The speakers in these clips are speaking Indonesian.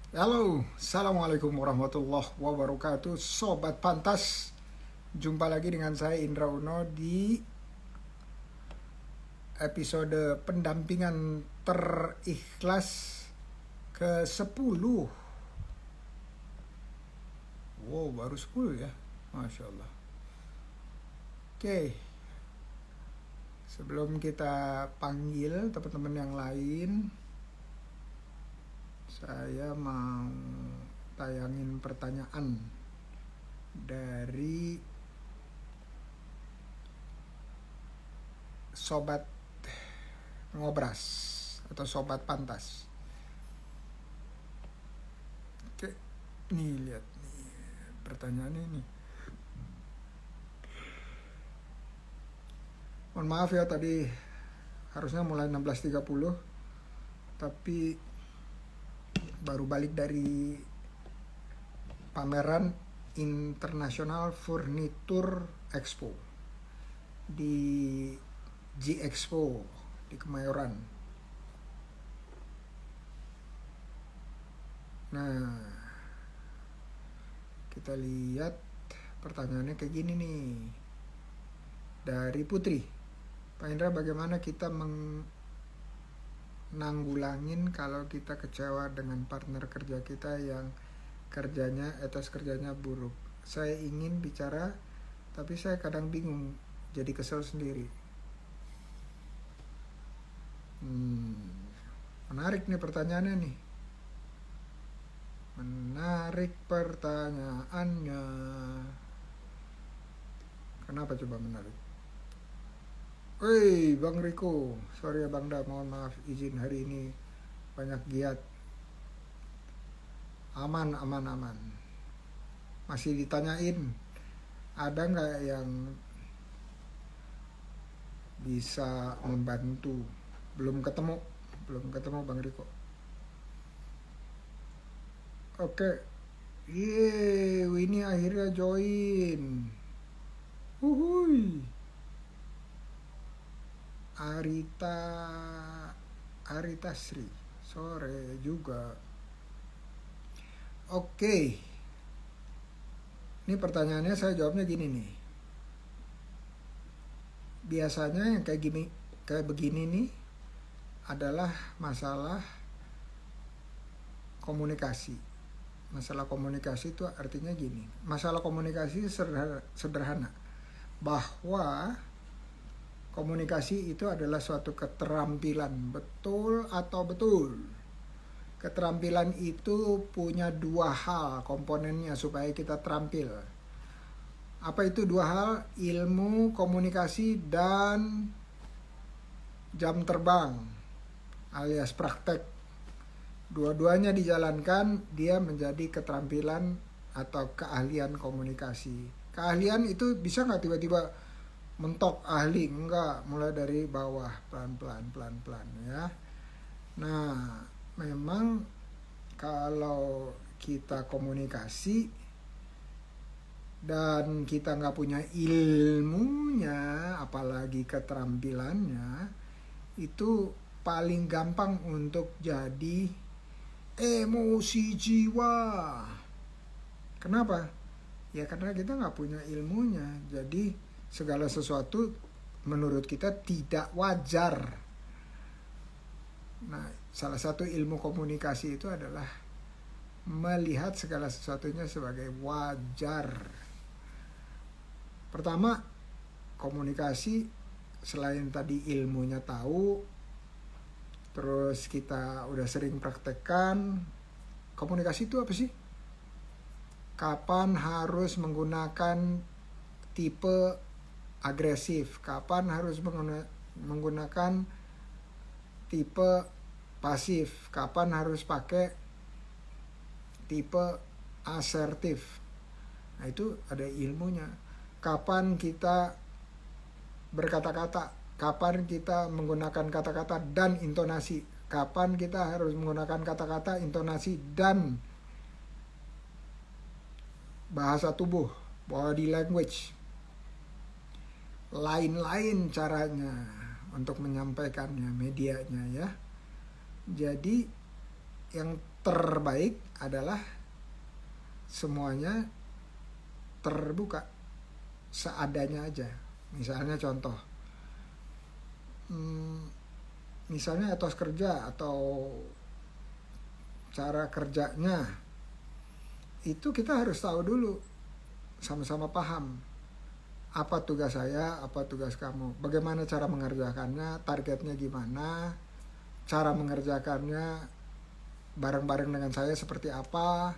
Halo, Assalamualaikum warahmatullahi wabarakatuh. Sobat Pantas, jumpa lagi dengan saya Indra Uno di episode pendampingan terikhlas ke-10. Wow, baru 10 ya. Masya Allah. Oke, sebelum kita panggil teman-teman yang lain, saya mau tayangin pertanyaan dari Sobat Ngobras atau Sobat Pantas. Oke, nih lihat nih pertanyaannya nih. Mohon maaf ya, tadi harusnya mulai 16.30, tapi baru balik dari pameran International Furniture Expo di G Expo di Kemayoran. Nah, kita lihat pertanyaannya kayak gini nih. Dari Putri. Pak Indra, bagaimana kita menanggulangin kalau kita kecewa dengan partner kerja kita yang etos kerjanya buruk? Saya ingin bicara, tapi saya kadang bingung, jadi kesel sendiri. Menarik nih pertanyaannya nih. Menarik pertanyaannya. Kenapa coba menarik? Woi, Bang Riko. Sorry ya Bang Da, mohon maaf, izin hari ini banyak giat. Aman. Masih ditanyain, ada nggak yang bisa membantu? Belum ketemu Bang Riko. Oke. Yeay, Winnie akhirnya join. Uhuy. Arita Sri, sore juga. Oke. Ini pertanyaannya saya jawabnya gini nih. Biasanya yang kayak begini nih adalah masalah komunikasi. Masalah komunikasi itu artinya gini. Masalah komunikasi sederhana. Bahwa komunikasi itu adalah suatu keterampilan. Betul atau betul? Keterampilan itu punya dua hal komponennya supaya kita terampil. Apa itu dua hal? Ilmu, komunikasi, dan jam terbang alias praktek. Dua-duanya dijalankan, dia menjadi keterampilan atau keahlian komunikasi. Keahlian itu bisa nggak tiba-tiba mentok ahli? Enggak, mulai dari bawah, pelan-pelan ya. Nah, memang kalau kita komunikasi dan kita nggak punya ilmunya, apalagi keterampilannya, itu paling gampang untuk jadi emosi jiwa. Kenapa? Ya karena kita nggak punya ilmunya. Jadi segala sesuatu menurut kita tidak wajar. Nah, salah satu ilmu komunikasi itu adalah melihat segala sesuatunya sebagai wajar. Pertama, komunikasi selain tadi ilmunya tahu, terus kita udah sering praktekkan. Komunikasi itu apa sih? Kapan harus menggunakan tipe agresif, kapan harus menggunakan tipe pasif, kapan harus pakai tipe asertif. Nah, itu ada ilmunya. Kapan kita berkata-kata, kapan kita menggunakan kata-kata dan intonasi, kapan kita harus menggunakan kata-kata, intonasi, dan bahasa tubuh, body language. Lain-lain caranya untuk menyampaikannya, medianya ya. Jadi yang terbaik adalah semuanya terbuka seadanya aja. Misalnya contoh, misalnya etos kerja atau cara kerjanya, itu kita harus tahu dulu, sama-sama paham apa tugas saya, apa tugas kamu, bagaimana cara mengerjakannya, targetnya gimana, cara mengerjakannya bareng-bareng dengan saya seperti apa.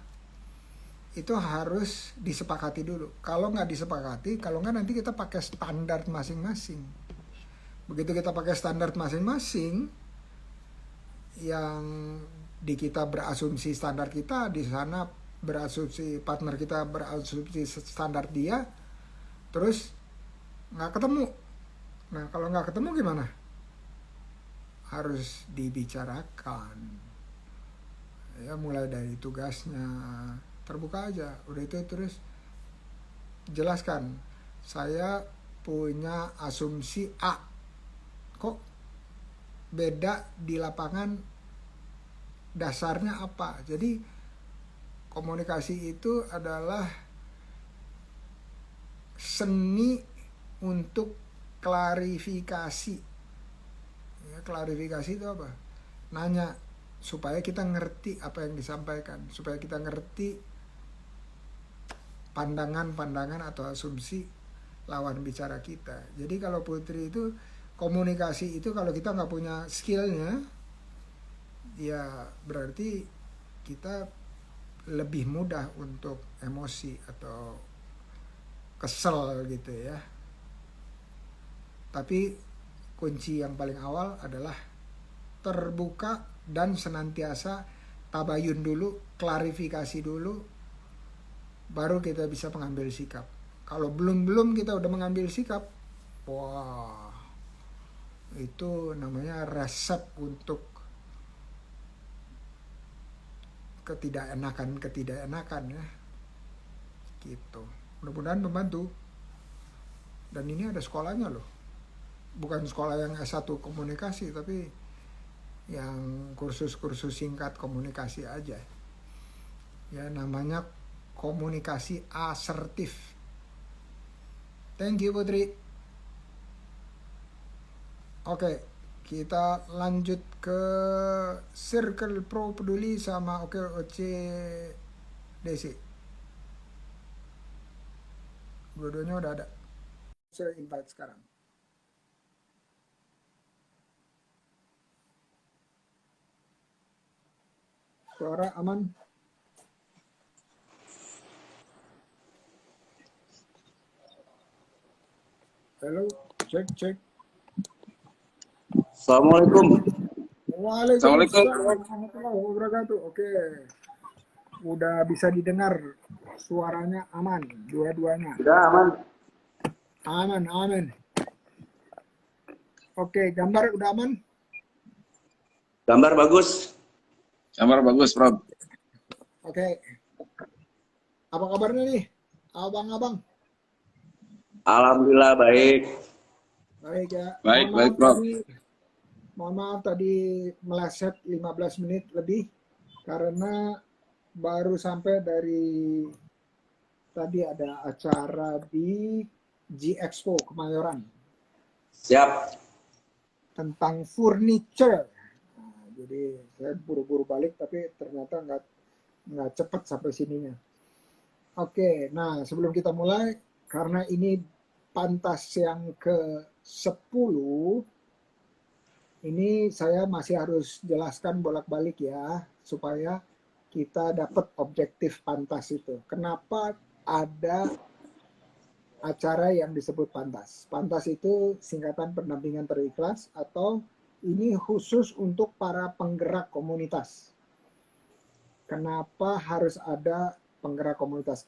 Itu harus disepakati dulu. Kalau nggak disepakati, kalau nggak nanti kita pakai standar masing-masing. Begitu kita pakai standar masing-masing, yang di kita berasumsi standar kita, di sana berasumsi partner kita berasumsi standar dia, terus nggak ketemu. Nah, kalau nggak ketemu gimana? Harus dibicarakan. Ya, mulai dari tugasnya, terbuka aja. Udah itu terus jelaskan, saya punya asumsi A, kok beda di lapangan, dasarnya apa. Jadi komunikasi itu adalah seni untuk klarifikasi. Ya, klarifikasi itu apa? Nanya supaya kita ngerti apa yang disampaikan, supaya kita ngerti pandangan-pandangan atau asumsi lawan bicara kita. Jadi kalau Putri itu, komunikasi itu kalau kita nggak punya skillnya, ya berarti kita lebih mudah untuk emosi atau kesel gitu ya. Tapi kunci yang paling awal adalah terbuka dan senantiasa tabayun dulu, klarifikasi dulu, baru kita bisa mengambil sikap. Kalau belum kita udah mengambil sikap, wah, itu namanya resep untuk ketidakenakan ya, gitu. Mudah-mudahan membantu. Dan ini ada sekolahnya loh, bukan sekolah yang S1 komunikasi, tapi yang kursus-kursus singkat komunikasi aja ya, namanya komunikasi asertif. Thank you Putri. Oke, kita lanjut ke Circle Pro Peduli sama OKOC Desi. Dua-duanya udah ada. Saya invite sekarang. Suara aman? Halo, cek. Assalamualaikum. Waalaikumsalam warahmatullahi wabarakatuh. Oke, udah bisa didengar, suaranya aman, dua-duanya. Sudah aman. Aman. Oke, gambar udah aman? Gambar bagus. Prof. Oke. Apa kabarnya nih, abang-abang? Alhamdulillah baik. Baik ya. Baik, Prof. Mohon maaf tadi meleset 15 menit lebih karena baru sampai dari tadi ada acara di G-Expo Kemayoran. Siap. Tentang furniture. Nah, jadi saya buru-buru balik tapi ternyata nggak cepat sampai sininya. Oke, nah sebelum kita mulai, karena ini pantas yang ke-10, ini saya masih harus jelaskan bolak-balik ya, supaya kita dapat objektif pantas itu. Kenapa ada acara yang disebut pantas? Pantas itu singkatan pendampingan terikhlas, atau ini khusus untuk para penggerak komunitas. Kenapa harus ada penggerak komunitas?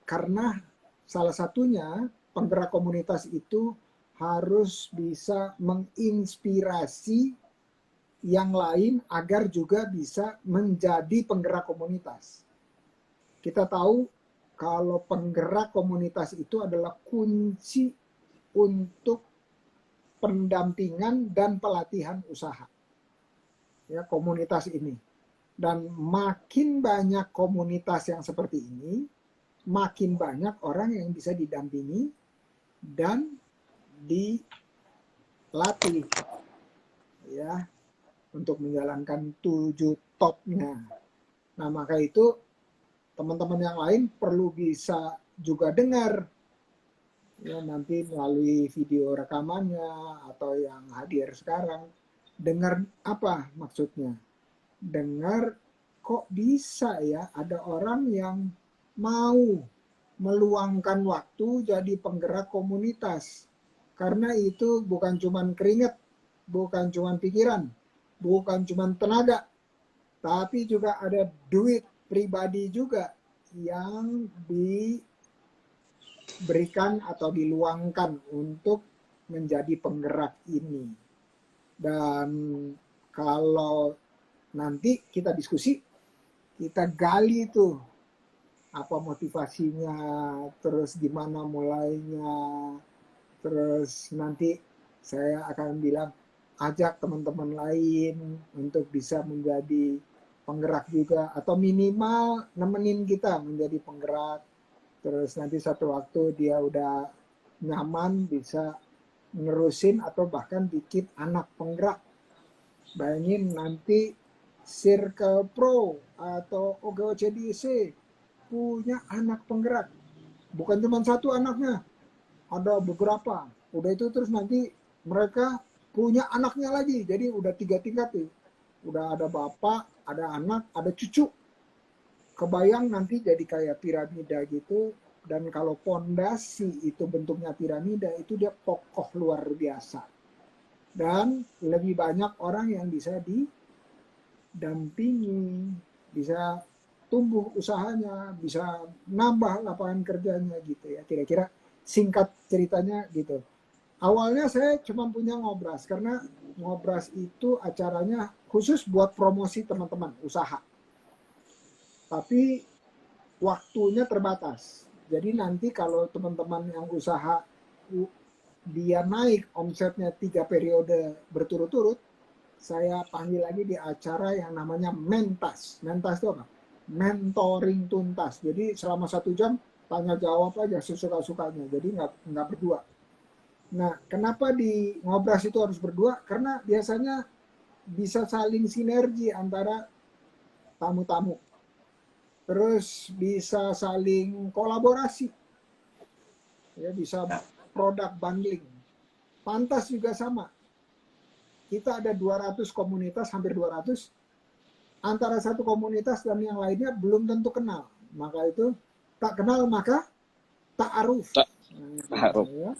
Karena salah satunya penggerak komunitas itu harus bisa menginspirasi yang lain agar juga bisa menjadi penggerak komunitas. Kita tahu kalau penggerak komunitas itu adalah kunci untuk pendampingan dan pelatihan usaha. Ya, komunitas ini. Dan makin banyak komunitas yang seperti ini, makin banyak orang yang bisa didampingi dan dilatih ya untuk menjalankan 7 topnya. Nah, maka itu teman-teman yang lain perlu bisa juga dengar ya nanti melalui video rekamannya atau yang hadir sekarang. Dengar apa maksudnya? Dengar kok bisa ya ada orang yang mau meluangkan waktu jadi penggerak komunitas. Karena itu bukan cuman keringat, bukan cuman pikiran, bukan cuman tenaga, tapi juga ada duit pribadi juga yang diberikan atau diluangkan untuk menjadi penggerak ini. Dan kalau nanti kita diskusi, kita gali tuh apa motivasinya, terus gimana mulainya, terus nanti saya akan bilang ajak teman-teman lain untuk bisa menjadi penggerak juga atau minimal nemenin kita menjadi penggerak. Terus nanti satu waktu dia udah nyaman bisa nerusin atau bahkan bikin anak penggerak. Bayangin nanti Circle Pro atau OGOCDC punya anak penggerak. Bukan cuma satu anaknya, ada beberapa. Udah itu terus nanti mereka punya anaknya lagi. Jadi udah 3 tingkat tuh. Udah ada bapak, ada anak, ada cucu. Kebayang nanti jadi kayak piramida gitu. Dan kalau pondasi itu bentuknya piramida, itu dia kokoh luar biasa. Dan lebih banyak orang yang bisa didampingi, bisa tumbuh usahanya, bisa nambah lapangan kerjanya gitu ya. Kira-kira singkat ceritanya gitu. Awalnya saya cuma punya Ngobras, karena Ngobras itu acaranya khusus buat promosi teman-teman usaha. Tapi waktunya terbatas. Jadi nanti kalau teman-teman yang usaha dia naik omsetnya 3 periode berturut-turut, saya panggil lagi di acara yang namanya Mentas. Mentas itu apa? Mentoring tuntas. Jadi selama 1 jam tanya jawab aja sesuka-sukanya. Jadi nggak berdua. Nah, kenapa di Ngobras itu harus berdua? Karena biasanya bisa saling sinergi antara tamu-tamu. Terus bisa saling kolaborasi. Ya, bisa produk bundling. Pantas juga sama. Kita ada 200 komunitas, hampir 200. Antara satu komunitas dan yang lainnya belum tentu kenal. Maka itu tak kenal maka ta'aruf. Taruh. Ya.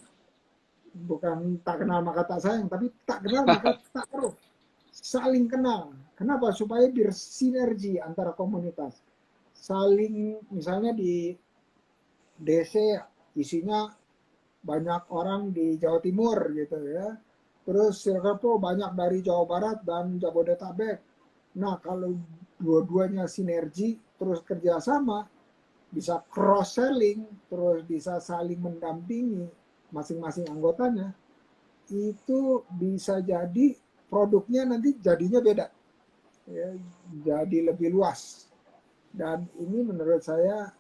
Bukan tak kenal maka tak sayang, tapi tak kenal maka ta'aruf. Saling kenal. Kenapa? Supaya bersinergi antara komunitas. Saling, misalnya di DC isinya banyak orang di Jawa Timur gitu ya. Terus Circle Pro banyak dari Jawa Barat dan Jabodetabek. Nah, kalau dua-duanya sinergi terus kerjasama, bisa cross selling, terus bisa saling mendampingi masing-masing anggotanya, itu bisa jadi produknya nanti jadinya beda, ya, jadi lebih luas. Dan ini menurut saya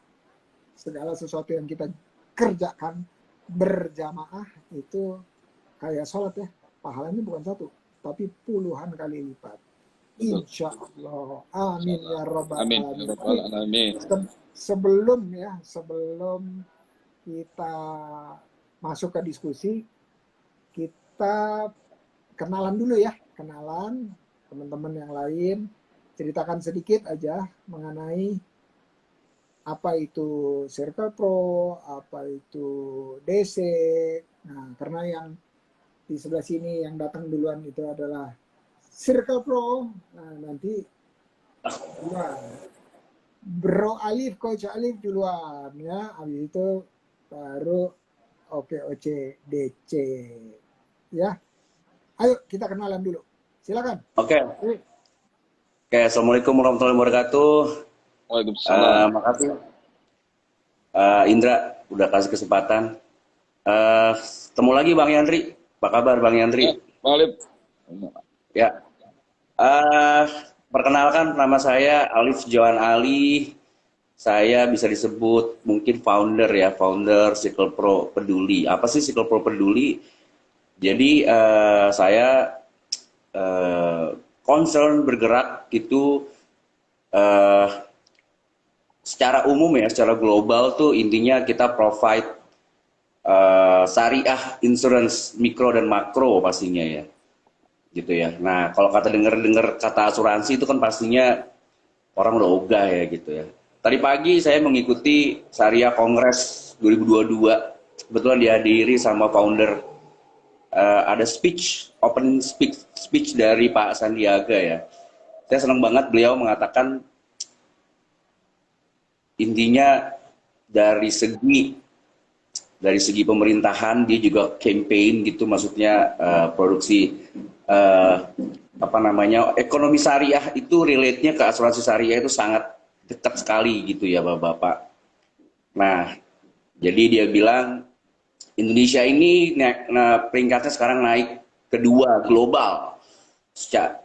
segala sesuatu yang kita kerjakan berjamaah itu kayak sholat ya, pahalanya bukan 1, tapi puluhan kali lipat. Insya Allah. Amin ya rabbal Amin. alamin. Ya Rabbal Alamin. Sebelum kita masuk ke diskusi, kita kenalan dulu ya. Kenalan teman-teman yang lain. Ceritakan sedikit aja mengenai apa itu Circle Pro, apa itu DC. Nah, karena yang di sebelah sini yang datang duluan itu adalah Circle Pro. Nah, nanti duluan. Bro Alif, Coach Alif duluan ya. Habis itu baru OKOC DC. Ya. Ayo kita kenalan dulu. Silakan. Oke. Assalamualaikum warahmatullahi wabarakatuh. Waalaikumsalam. Makasih Indra udah kasih kesempatan. Ketemu lagi Bang Yandri. Apa kabar Bang Yandri? Bang Alif. Ya. Perkenalkan, nama saya Alif Johan Ali. Saya bisa disebut mungkin founder ya, founder Circle Pro Peduli. Apa sih Circle Pro Peduli? Jadi saya concern bergerak itu eh, secara umum ya, secara global tuh intinya kita provide syariah insurance mikro dan makro pastinya ya, gitu ya. Nah, kalau kata dengar kata asuransi itu kan pastinya orang udah ogah ya gitu ya. Tadi pagi saya mengikuti Syariah Kongres 2022, kebetulan dihadiri sama founder, ada speech dari Pak Sandiaga ya. Saya senang banget beliau mengatakan intinya dari segi pemerintahan dia juga campaign gitu, maksudnya produksi eh, apa namanya, ekonomi syariah itu relate-nya ke asuransi syariah itu sangat dekat sekali gitu ya Bapak-bapak. Nah, jadi dia bilang Indonesia ini peringkatnya sekarang naik kedua global,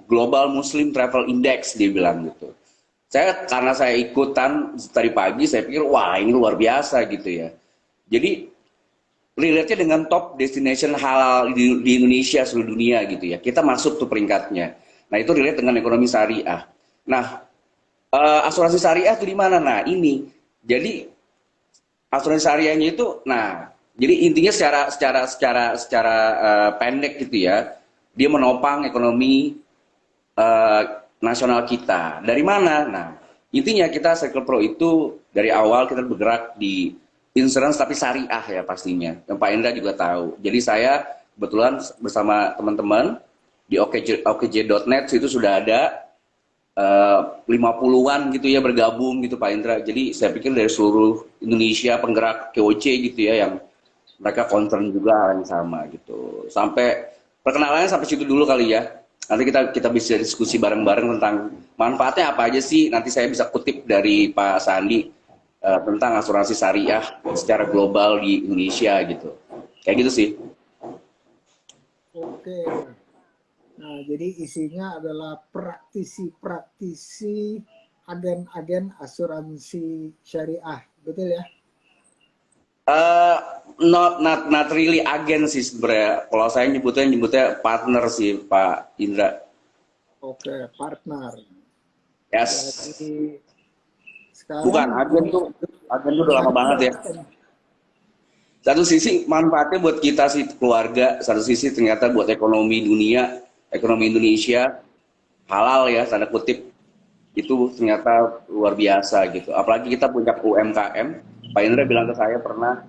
Global Muslim Travel Index dia bilang gitu. Karena saya ikutan tadi pagi, saya pikir wah ini luar biasa gitu ya. Jadi relate-nya dengan top destination halal di Indonesia seluruh dunia gitu ya. Kita masuk tuh peringkatnya. Nah, itu relate dengan ekonomi syariah. Nah, asuransi syariah itu di mana? Nah, ini. Jadi asuransi syariahnya itu, nah, jadi intinya secara pendek gitu ya. Dia menopang ekonomi eh, nasional kita. Dari mana? Nah, intinya kita Circle Pro itu dari awal kita bergerak di insurance tapi syariah ya pastinya. Dan Pak Indra juga tahu. Jadi saya kebetulan bersama teman-teman di okj.net itu sudah ada 50-an gitu ya bergabung gitu Pak Indra. Jadi saya pikir dari seluruh Indonesia penggerak KOC gitu ya yang mereka concern juga hal yang sama gitu. Sampai perkenalannya sampai situ dulu kali ya. Nanti kita bisa diskusi bareng-bareng tentang manfaatnya apa aja sih. Nanti saya bisa kutip dari Pak Sandi tentang asuransi syariah secara global di Indonesia gitu. Kayak gitu sih. Oke. Nah, jadi isinya adalah praktisi-praktisi agen-agen asuransi syariah, betul ya? Uh, not really agen sih sebenarnya. Kalau saya nyebutnya partner sih Pak Indra. Oke, partner. Yes. Jadi Bukan sekarang agen tuh udah lama banget ya. Satu sisi manfaatnya buat kita sih keluarga, satu sisi ternyata buat ekonomi dunia, ekonomi Indonesia halal ya tanda kutip itu ternyata luar biasa gitu. Apalagi kita punya UMKM. Pak Indra bilang ke saya pernah,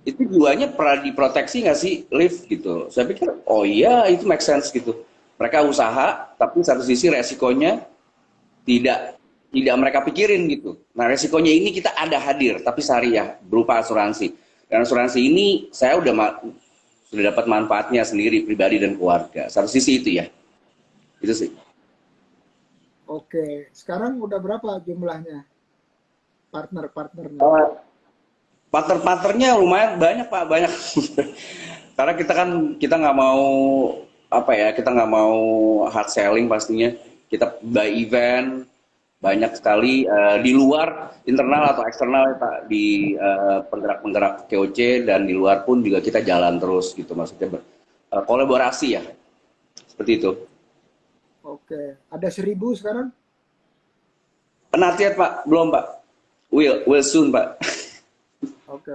itu jiwanya pernah diproteksi nggak sih lift gitu. Saya pikir oh iya itu make sense gitu. Mereka usaha tapi satu sisi resikonya tidak tidak mereka pikirin gitu. Nah resikonya ini kita ada hadir tapi syariah berupa asuransi. Dan asuransi ini saya sudah dapat manfaatnya sendiri pribadi dan keluarga. Satu sisi itu ya. Itu sih. Oke, sekarang udah berapa jumlahnya partner-partnernya? Partner-partnernya lumayan banyak Pak, banyak. Karena kita nggak mau apa ya, kita nggak mau hard selling pastinya. Kita buy event banyak sekali di luar internal atau eksternal ya, Pak, di penggerak-penggerak KOC dan di luar pun juga kita jalan terus gitu maksudnya kolaborasi ya seperti itu. Oke, ada 1.000 sekarang? Penatiat Pak, belum Pak. Will soon Pak. Oke.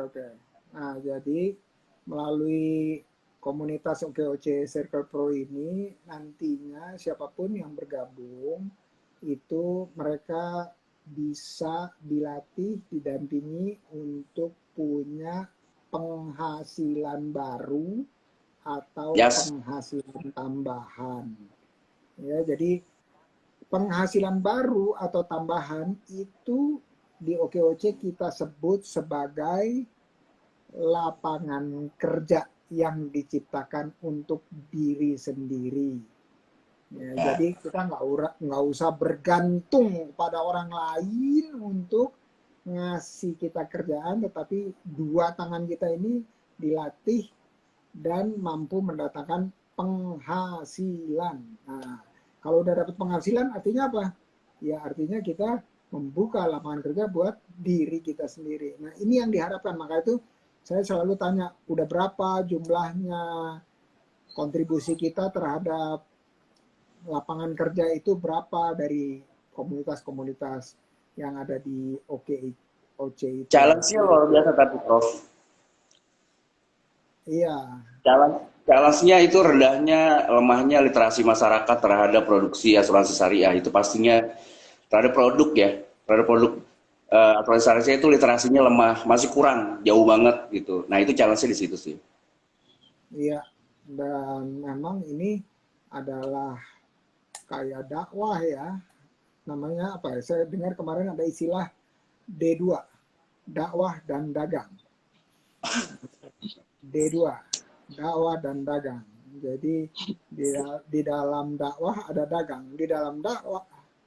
Nah, jadi melalui komunitas OKOC Circle Pro ini nantinya siapapun yang bergabung itu mereka bisa dilatih, didampingi untuk punya penghasilan baru atau Yes. penghasilan tambahan. Ya, jadi penghasilan baru atau tambahan itu di OKOC kita sebut sebagai lapangan kerja yang diciptakan untuk diri sendiri. Ya, jadi kita nggak usah bergantung pada orang lain untuk ngasih kita kerjaan, tetapi dua tangan kita ini dilatih dan mampu mendatangkan penghasilan. Nah, Kalau udah dapat penghasilan artinya apa? Ya artinya kita membuka lapangan kerja buat diri kita sendiri. Nah ini yang diharapkan, maka itu saya selalu tanya, udah berapa jumlahnya kontribusi kita terhadap lapangan kerja itu berapa dari komunitas-komunitas yang ada di OC itu. Challenge-nya luar biasa tapi Prof. Iya, Challenge-nya itu rendahnya, lemahnya literasi masyarakat terhadap produksi asuransi syariah. Itu pastinya terhadap produk ya, terhadap produk asuransi syariah itu literasinya lemah, masih kurang, jauh banget gitu. Nah itu challenge-nya di situ sih. iya. Dan memang ini adalah kayak dakwah ya. Namanya apa ya? Saya dengar kemarin ada istilah D2, dakwah dan dagang. D2, dakwah dan dagang. Jadi di dalam dakwah ada dagang, di dalam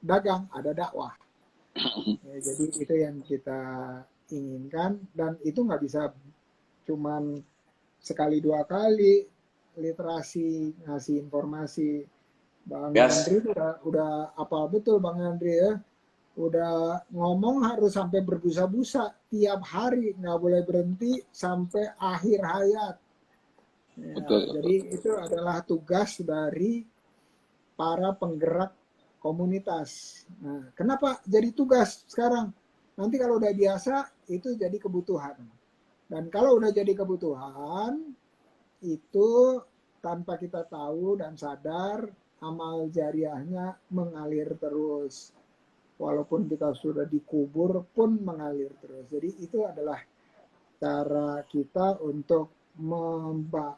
dagang ada dakwah. Ya, jadi itu yang kita inginkan dan itu nggak bisa cuman sekali dua kali literasi ngasih informasi. Bang Yes. Andri udah apa betul Bang Andri ya? Udah ngomong harus sampai berbusa-busa tiap hari, nggak boleh berhenti sampai akhir hayat. Ya, Betul, jadi betul. itu adalah tugas dari para penggerak komunitas. Nah, kenapa jadi tugas sekarang? Nanti kalau udah biasa itu jadi kebutuhan. Dan kalau udah jadi kebutuhan itu tanpa kita tahu dan sadar amal jariahnya mengalir terus. Walaupun kita sudah dikubur pun mengalir terus. Jadi itu adalah cara kita untuk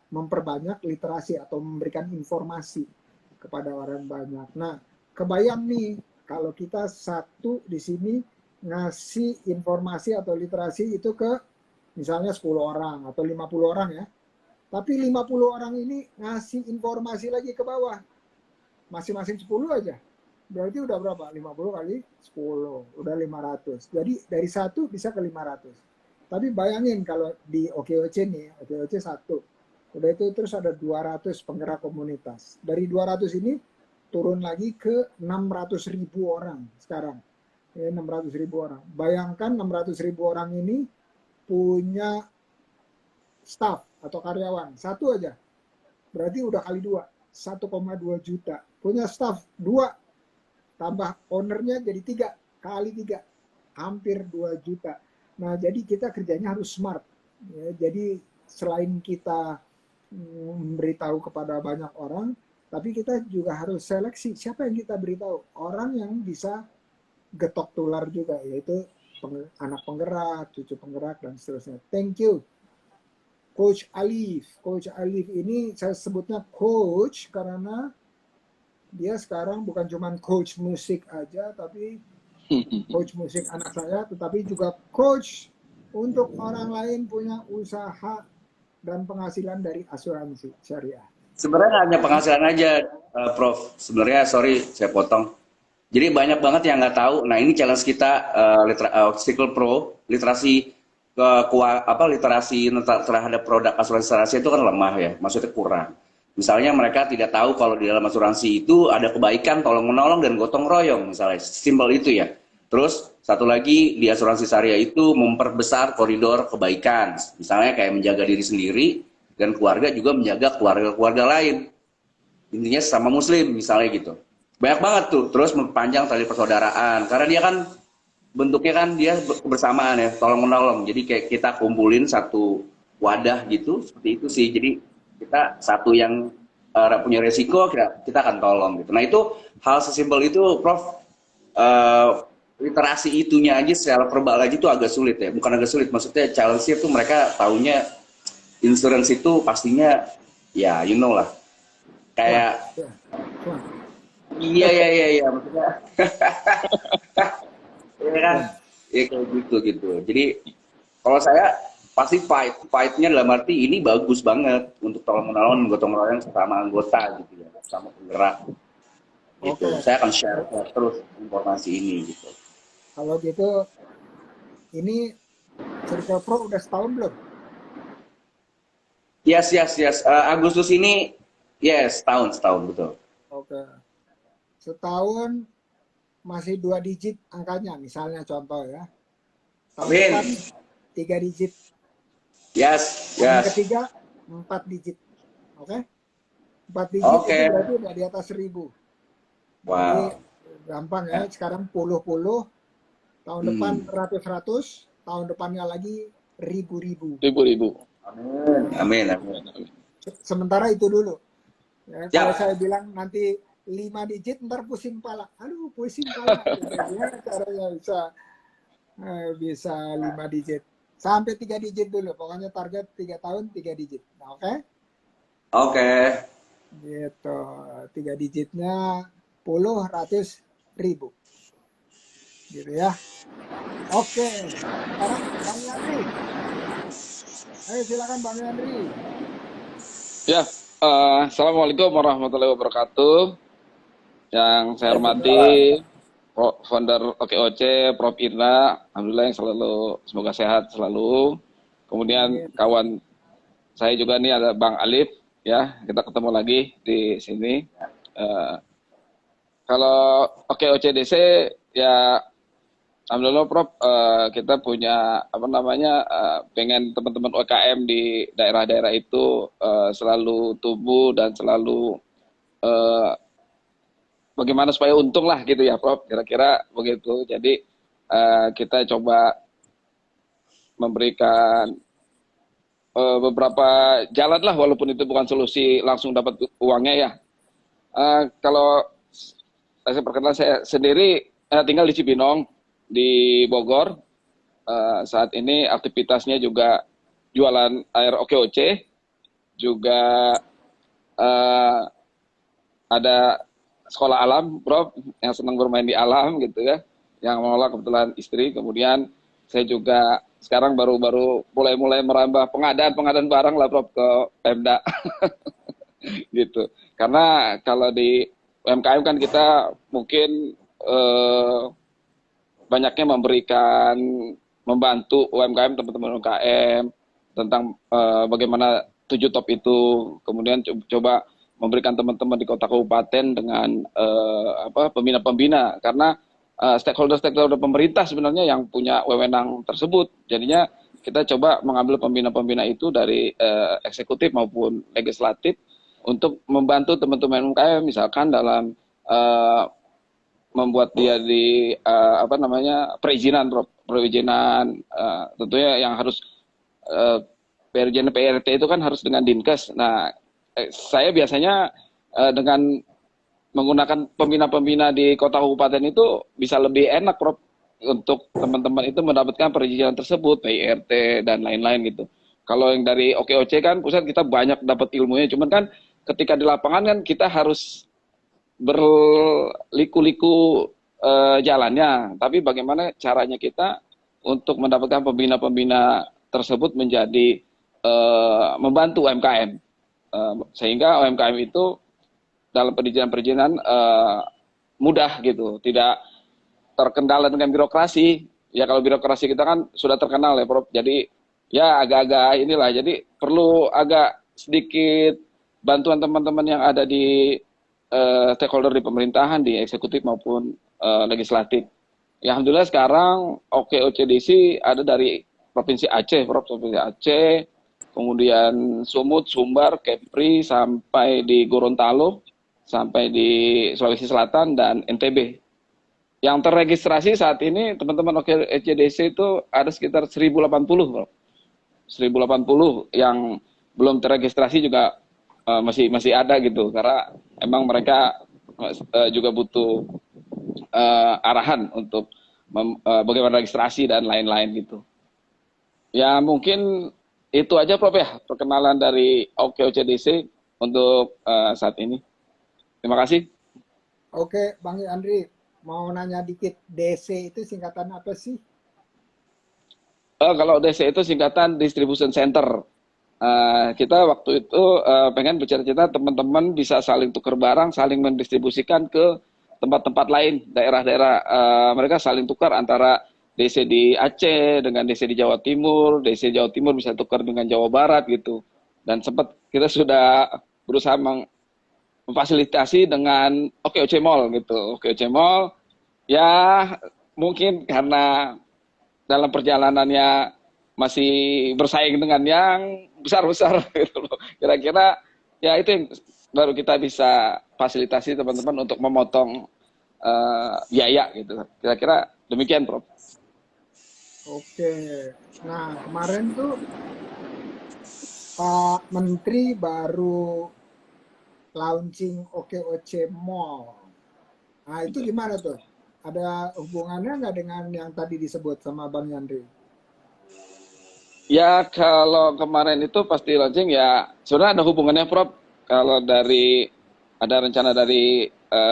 memperbanyak literasi atau memberikan informasi kepada orang banyak. Nah, kebayang nih kalau kita satu di sini ngasih informasi atau literasi itu ke misalnya 10 orang atau 50 orang ya. Tapi 50 orang ini ngasih informasi lagi ke bawah. Masing-masing 10 aja. Berarti udah berapa? 50 kali 10. Udah 500. Jadi dari satu bisa ke 500. Tapi bayangin kalau di OKOC nih, OKOC 1. Udah itu terus ada 200 penggerak komunitas. Dari 200 ini turun lagi ke 600.000 orang sekarang. Ya, 600.000 orang. Bayangkan 600.000 orang ini punya staff atau karyawan. Satu aja. Berarti udah kali 2. 1,2 juta. Punya staff 2. Tambah ownernya jadi 3. Kali 3. Hampir 2 juta. Nah, jadi kita kerjanya harus smart. Ya, jadi selain kita memberitahu kepada banyak orang, tapi kita juga harus seleksi siapa yang kita beritahu. Orang yang bisa getok tular juga, yaitu anak penggerak, cucu penggerak, dan seterusnya. Thank you. Coach Alif. Coach Alif ini saya sebutnya coach karena dia sekarang bukan cuma coach musik aja, tapi coach musik anak saya, tetapi juga coach untuk orang lain punya usaha dan penghasilan dari asuransi syariah. Sebenarnya nggak hanya penghasilan aja, Prof. Sebenarnya, sorry, saya potong. Jadi banyak banget yang nggak tahu. Nah ini challenge kita, Cycle Pro, literasi literasi terhadap produk asuransi itu kan lemah ya, maksudnya kurang. Misalnya mereka tidak tahu kalau di dalam asuransi itu ada kebaikan, tolong menolong dan gotong royong, misalnya simpel itu ya. Terus satu lagi di asuransi syariah itu memperbesar koridor kebaikan, misalnya kayak menjaga diri sendiri dan keluarga juga menjaga keluarga-keluarga lain. Intinya sama muslim misalnya gitu. Banyak banget tuh, terus memperpanjang tali persaudaraan karena dia kan bentuknya kan dia bersamaan ya, tolong menolong. Jadi kayak kita kumpulin satu wadah gitu, seperti itu sih. Jadi kita satu yang punya resiko kita akan tolong gitu. Nah itu hal sesimpel itu, Prof. Literasi itunya aja secara verbal aja itu agak sulit ya. Bukan agak sulit, maksudnya challenge-nya tuh mereka taunya insurance itu pastinya ya you know lah. Kayak iya maksudnya. Iya kan? Ya kayak gitu. Jadi kalau saya pasti fightnya dalam arti ini bagus banget untuk tolong menolong gotong royong sesama anggota gitu ya, sama penggerak gitu. Saya akan share terus informasi ini gitu. Kalau gitu ini Circle Pro udah setahun belum? Yes. Agustus ini yes, setahun betul. Oke. setahun masih 2 digit angkanya, misalnya contoh ya. Tahun Amin. depan 3 digit. Yes, Tahun yes. ketiga 4 digit. Oke? 4 digit itu Oke. berarti udah di atas 1000. Jadi Wow. gampang ya, sekarang puluh-puluh, tahun depan Hmm. ratus-ratus, tahun depannya lagi ribu-ribu. Ribu-ribu. Amin. Amin. Sementara itu dulu. Ya, kalau Siap. saya bilang nanti 5 digit, ntar pusing pala. Aduh, pusing pala. Gimana caranya bisa 5 digit? Sampai 3 digit dulu. Pokoknya target 3 tahun 3 digit. Nah, oke? Oke. Gitu. 3 digitnya puluh, ratus, ribu. Gitu ya. Oke. Sekarang Bang Yandri. Ayo silakan Bang Yandri. Ya, Assalamualaikum warahmatullahi wabarakatuh. Yang saya hormati Waalaikumsalam. founder OKOC, Prof. Indra, alhamdulillah yang selalu semoga sehat selalu. Kemudian Amin. kawan saya juga nih ada Bang Alif, ya kita ketemu lagi di sini. Eh, Kalau OKOCDC ya alhamdulillah Prof, kita punya apa namanya, pengen teman-teman UKM di daerah-daerah itu selalu tumbuh dan selalu eh, bagaimana supaya untung lah gitu ya Prof, kira-kira begitu. Jadi kita coba memberikan beberapa jalan lah, walaupun itu bukan solusi langsung dapat uangnya ya. Kalau saya perkenalkan, saya sendiri tinggal di Cibinong di Bogor. Saat ini aktivitasnya juga jualan air OKOC, juga eh, ada sekolah alam, Prof, yang senang bermain di alam gitu ya, yang mengelola kebetulan istri. Kemudian saya juga sekarang baru-baru mulai merambah pengadaan barang lah, Prof, ke Pemda gitu. Karena kalau di UMKM kan kita mungkin banyaknya membantu UMKM, teman-teman UMKM tentang bagaimana 7 top itu, kemudian coba memberikan teman-teman di kota kabupaten dengan pembina-pembina, karena stakeholder pemerintah sebenarnya yang punya wewenang tersebut. Jadinya kita coba mengambil pembina-pembina itu dari eksekutif maupun legislatif untuk membantu teman-teman UMKM, misalkan dalam membuat dia di perizinan, tentunya yang harus perizinan PRT itu kan harus dengan Dinkes. Nah, saya biasanya dengan menggunakan pembina-pembina di kota kabupaten itu bisa lebih enak, Prof, untuk teman-teman itu mendapatkan perizinan tersebut, PIRT dan lain-lain gitu. Kalau yang dari OKOC kan pusat, kita banyak dapat ilmunya, cuman kan ketika di lapangan kan kita harus berliku-liku jalannya, tapi bagaimana caranya kita untuk mendapatkan pembina-pembina tersebut menjadi membantu UMKM, sehingga UMKM itu dalam perizinan-perizinan mudah gitu, tidak terkendala dengan birokrasi. Ya kalau birokrasi kita kan sudah terkenal ya Prof, jadi ya agak-agak inilah, jadi perlu agak sedikit bantuan teman-teman yang ada di stakeholder di pemerintahan, di eksekutif maupun legislatif. Ya alhamdulillah sekarang OKOCDC ada dari Provinsi Aceh, Provinsi Aceh, kemudian Sumut, Sumbar, Kepri, sampai di Gorontalo, sampai di Sulawesi Selatan dan NTB. Yang terregistrasi saat ini teman-teman OKOCDC itu ada sekitar 1080, Bro. 1080 yang belum terregistrasi juga masih ada gitu, karena emang mereka juga butuh arahan untuk bagaimana registrasi dan lain-lain gitu. Ya mungkin itu aja Prof ya, perkenalan dari OKOCDC untuk saat ini. Terima kasih. Oke, Bang Yandri, mau nanya dikit, DC itu singkatan apa sih? Kalau DC itu singkatan Distribution Center. Kita waktu itu pengen bercerita teman-teman bisa saling tukar barang, saling mendistribusikan ke tempat-tempat lain, daerah-daerah. Mereka saling tukar antara DC di Aceh dengan DC di Jawa Timur, DC Jawa Timur bisa tukar dengan Jawa Barat gitu. Dan sempat kita sudah berusaha memfasilitasi dengan OKOC Mall gitu. OKOC Mall ya mungkin karena dalam perjalanannya masih bersaing dengan yang besar-besar gitu loh. Kira-kira ya itu yang baru kita bisa fasilitasi teman-teman untuk memotong biaya gitu. Kira-kira demikian, Prof. Oke. Nah, kemarin tuh Pak Menteri baru launching OKOC Mall. Nah, itu gimana tuh? Ada hubungannya nggak dengan yang tadi disebut sama Bang Yandri? Ya kalau kemarin itu pasti launching ya sebenarnya ada hubungannya, Prof. Kalau dari ada rencana dari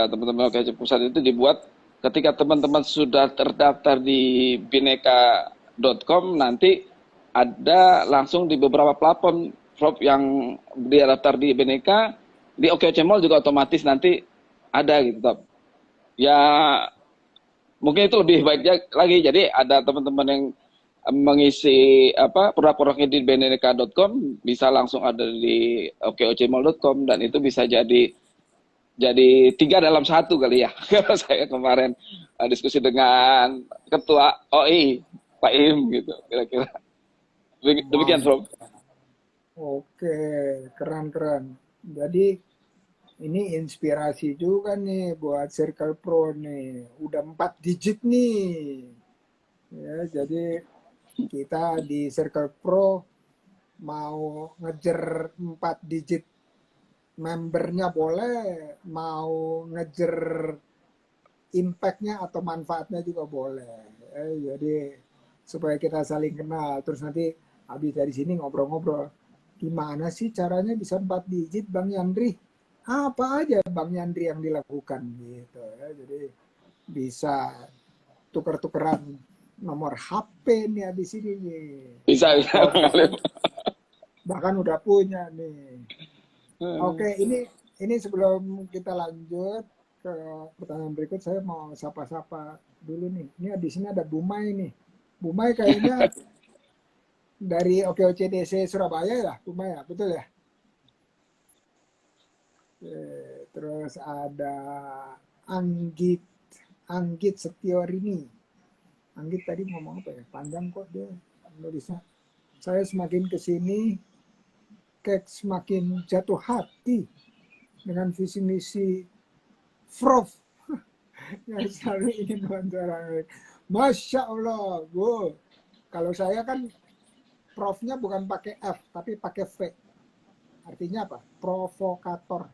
teman-teman OKC Pusat itu dibuat ketika teman-teman sudah terdaftar di bineka.com, nanti ada langsung di beberapa platform, Prof, yang dia daftar di Bineka, di OKOC Mall juga otomatis nanti ada gitu, Prof. Ya mungkin itu lebih baiknya lagi. Jadi ada teman-teman yang mengisi produk-produknya di bineka.com bisa langsung ada di okocmall.com, dan itu bisa jadi 3 dalam 1 kali ya. Kalau saya kemarin diskusi dengan ketua OI Pak Im gitu kira-kira. Demikian, Prof. Oke, keren-keren. Jadi ini inspirasi juga nih buat Circle Pro nih. Udah 4 digit nih. Ya, jadi kita di Circle Pro mau ngejar 4 digit membernya boleh, mau ngejar impact-nya atau manfaatnya juga boleh. Jadi supaya kita saling kenal. Terus nanti habis dari sini ngobrol-ngobrol. Gimana sih caranya bisa 4 digit Bang Yandri? Apa aja Bang Yandri yang dilakukan gitu ya. Jadi bisa tuker-tukeran nomor HP nih habis ini nih. Bisa. Bahkan udah punya nih. Oke, ini sebelum kita lanjut ke pertanyaan berikut, saya mau sapa-sapa dulu nih. Ini di sini ada Bumai nih. Bumai kayaknya dari OKOCDC Surabaya ya, Bumai ya, betul ya? Terus ada Anggit Setiorini. Anggit tadi ngomong apa ya? Panjang kok dia nulisnya. Saya semakin kesini kayak semakin jatuh hati dengan visi misi Prof yang selalu ingin wawancara. Masya Allah, Bu. Kalau saya kan Profnya bukan pakai F, tapi pakai V. Artinya apa? Provokator.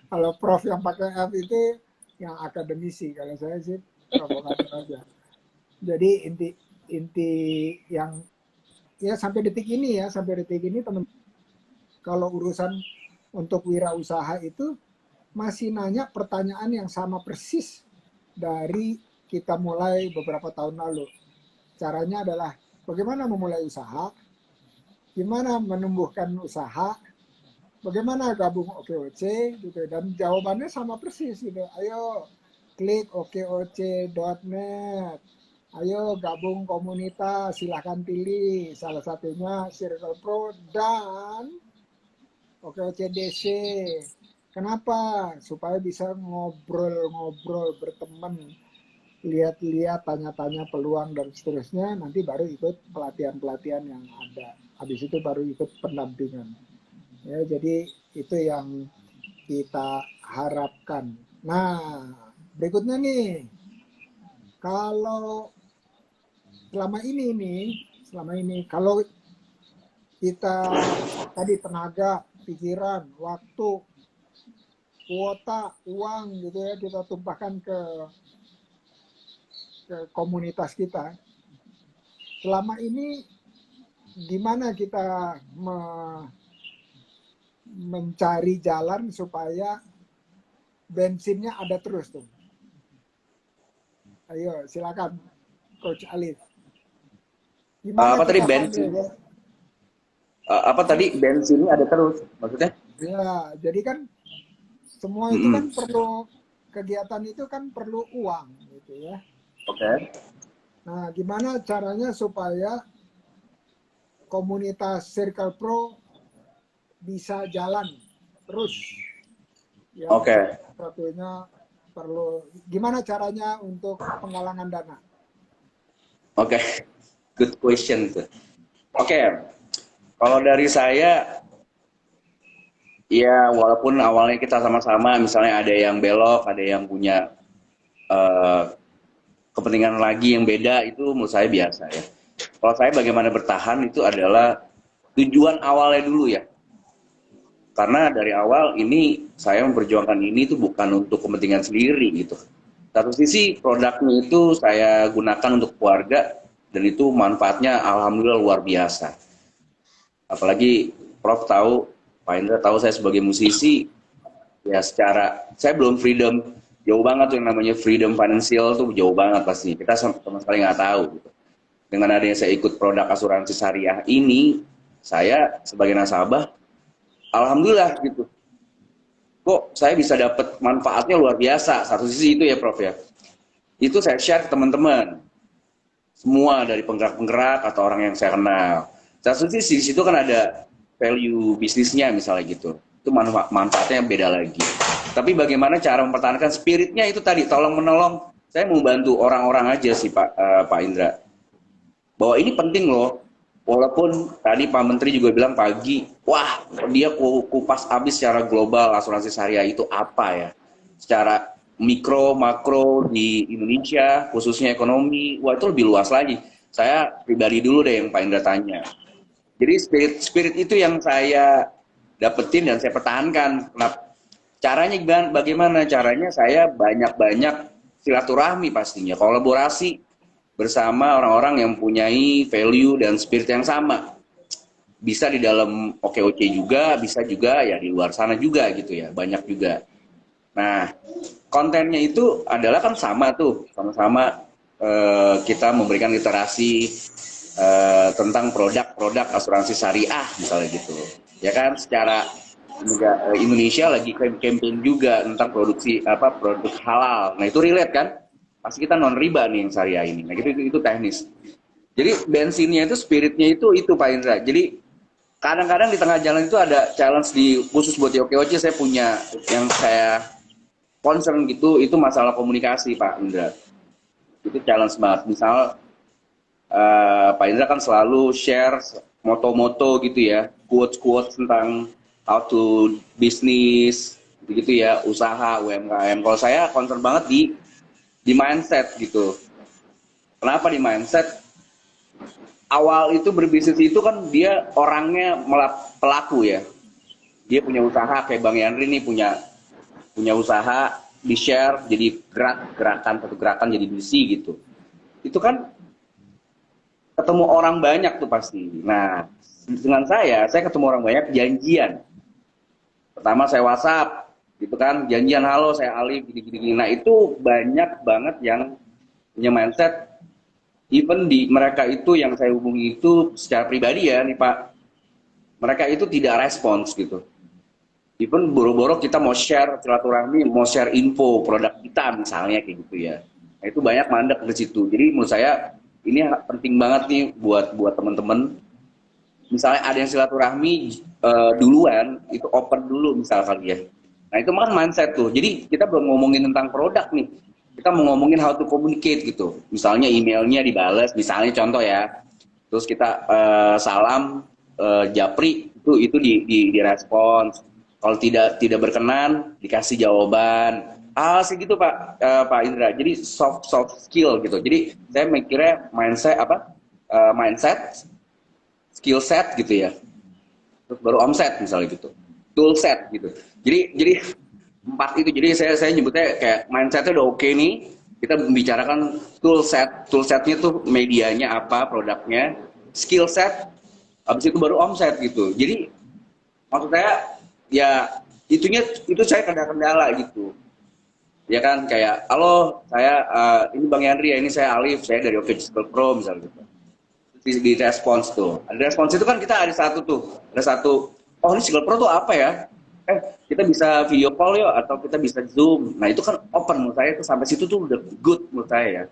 Kalau Prof yang pakai F itu yang akademisi. Kalau saya sih provokator aja. Jadi inti yang ya sampai detik ini teman, kalau urusan untuk wirausaha itu masih nanya pertanyaan yang sama persis dari kita mulai beberapa tahun lalu. Caranya adalah bagaimana memulai usaha, gimana menumbuhkan usaha, bagaimana gabung OKOC gitu, dan jawabannya sama persis gitu. Ayo klik okoc.net. Ayo gabung komunitas, silahkan pilih salah satunya Circle Pro dan OKOCDC. Kenapa? Supaya bisa ngobrol-ngobrol, berteman, lihat-lihat, tanya-tanya peluang dan seterusnya. Nanti baru ikut pelatihan-pelatihan yang ada. Habis itu baru ikut pendampingan. Ya, jadi itu yang kita harapkan. Nah, berikutnya nih, kalau selama ini kalau kita tadi tenaga, pikiran, waktu, kuota, uang gitu ya, kita tumpahkan ke komunitas kita. Selama ini gimana kita mencari jalan supaya bensinnya ada terus tuh. Ayo silakan Coach Alif. Gimana Apa tadi bensin? Apa tadi bensinnya ada terus maksudnya? Ya, jadi kan semua itu kan perlu, kegiatan itu kan perlu uang gitu ya. Oke. Nah, gimana caranya supaya komunitas Circle Pro bisa jalan terus. Yang Oke, satunya perlu gimana caranya untuk penggalangan dana? oke, good question tuh. Oke, kalau dari saya, ya walaupun awalnya kita sama-sama, misalnya ada yang belok, ada yang punya eh, kepentingan lagi yang beda, itu menurut saya biasa ya. Kalau saya bagaimana bertahan itu adalah tujuan awalnya dulu ya. Karena dari awal ini saya memperjuangkan ini itu bukan untuk kepentingan sendiri gitu. Satu sisi produknya itu saya gunakan untuk keluarga dan itu manfaatnya alhamdulillah luar biasa. Apalagi Prof tahu, Pak Indra tahu saya sebagai musisi, ya secara saya belum freedom jauh banget tuh yang namanya freedom financial tuh jauh banget pasti. Kita sama sekali nggak tahu gitu. Dengan adanya saya ikut produk asuransi syariah ini, saya sebagai nasabah alhamdulillah gitu. Kok saya bisa dapat manfaatnya luar biasa. Satu sisi itu ya Prof ya. Itu saya share ke teman-teman. Semua dari penggerak-penggerak atau orang yang saya kenal. Satu sisi di situ kan ada value bisnisnya misalnya gitu. Itu manfaatnya beda lagi. Tapi bagaimana cara mempertahankan spiritnya itu tadi tolong menolong. Saya mau bantu orang-orang aja sih Pak Indra. Bahwa ini penting loh. Walaupun tadi Pak Menteri juga bilang pagi, wah dia kupas habis secara global asuransi syariah itu apa ya. Secara mikro, makro di Indonesia, khususnya ekonomi, wah itu lebih luas lagi. Saya pribadi dulu deh yang Pak Indra tanya. Jadi spirit itu yang saya dapetin dan saya pertahankan. Caranya bagaimana? Caranya saya banyak-banyak silaturahmi pastinya, kolaborasi bersama orang-orang yang mempunyai value dan spirit yang sama. Bisa di dalam OKOC juga, bisa juga ya di luar sana juga gitu ya, banyak juga. Nah, kontennya itu adalah kan sama tuh, sama-sama kita memberikan literasi tentang produk-produk asuransi syariah misalnya gitu. Ya kan secara Indonesia lagi campaign juga tentang produk halal. Nah, itu relate kan? Pasti kita non riba nih yang syariah ini. Nah, itu teknis. Jadi bensinnya itu spiritnya itu Pak Indra. Jadi kadang-kadang di tengah jalan itu ada challenge di khusus buat OKOC saya punya yang saya concern gitu itu masalah komunikasi Pak Indra. Itu challenge banget. Misal Pak Indra kan selalu share moto-moto gitu ya, quotes-quotes tentang how to business gitu ya, usaha UMKM. Kalau saya concern banget di mindset gitu. Kenapa di mindset? Awal itu berbisnis itu kan dia orangnya pelaku ya. Dia punya usaha kayak Bang Yandri nih punya usaha di share jadi satu gerakan jadi misi gitu. Itu kan ketemu orang banyak tuh pasti. Nah, dengan saya ketemu orang banyak janjian. Pertama saya WhatsApp gitu kan, janjian halo saya Alif gini-gini. Nah, itu banyak banget yang punya mindset even di mereka itu yang saya hubungi itu secara pribadi ya nih Pak, mereka itu tidak respons gitu. Even boro-boro kita mau share silaturahmi, mau share info produk kita misalnya kayak gitu ya. Nah, itu banyak mandek di situ. Jadi menurut saya ini penting banget nih buat teman-teman. Misalnya ada yang silaturahmi duluan, itu open dulu misalkan ya. Nah itu kan mindset tuh. Jadi kita belum ngomongin tentang produk nih. Kita mau ngomongin how to communicate gitu. Misalnya emailnya dibales, misalnya contoh ya. Terus kita salam japri itu direspons. Kalau tidak berkenan dikasih jawaban. Sih gitu Pak Indra. Jadi soft skill gitu. Jadi saya mikirnya mindset, skill set gitu ya. Terus baru omset misalnya gitu. Tool set gitu. Jadi empat itu. Jadi saya nyebutnya kayak mindsetnya udah oke nih. Kita membicarakan tool set. Tool setnya tuh medianya apa, produknya, skill set, habis itu baru omset gitu. Jadi maksud saya ya itu saya kendala gitu. Ya kan kayak halo saya ini Bang Yandri ya, ini saya Alif, saya dari Office Pro misalnya gitu. Di respons tuh. Ada respons itu kan kita ada satu oh ini Single Pro tuh apa ya? Kita bisa video call yuk atau kita bisa Zoom. Nah, itu kan open menurut saya tuh sampai situ tuh udah good menurut saya ya.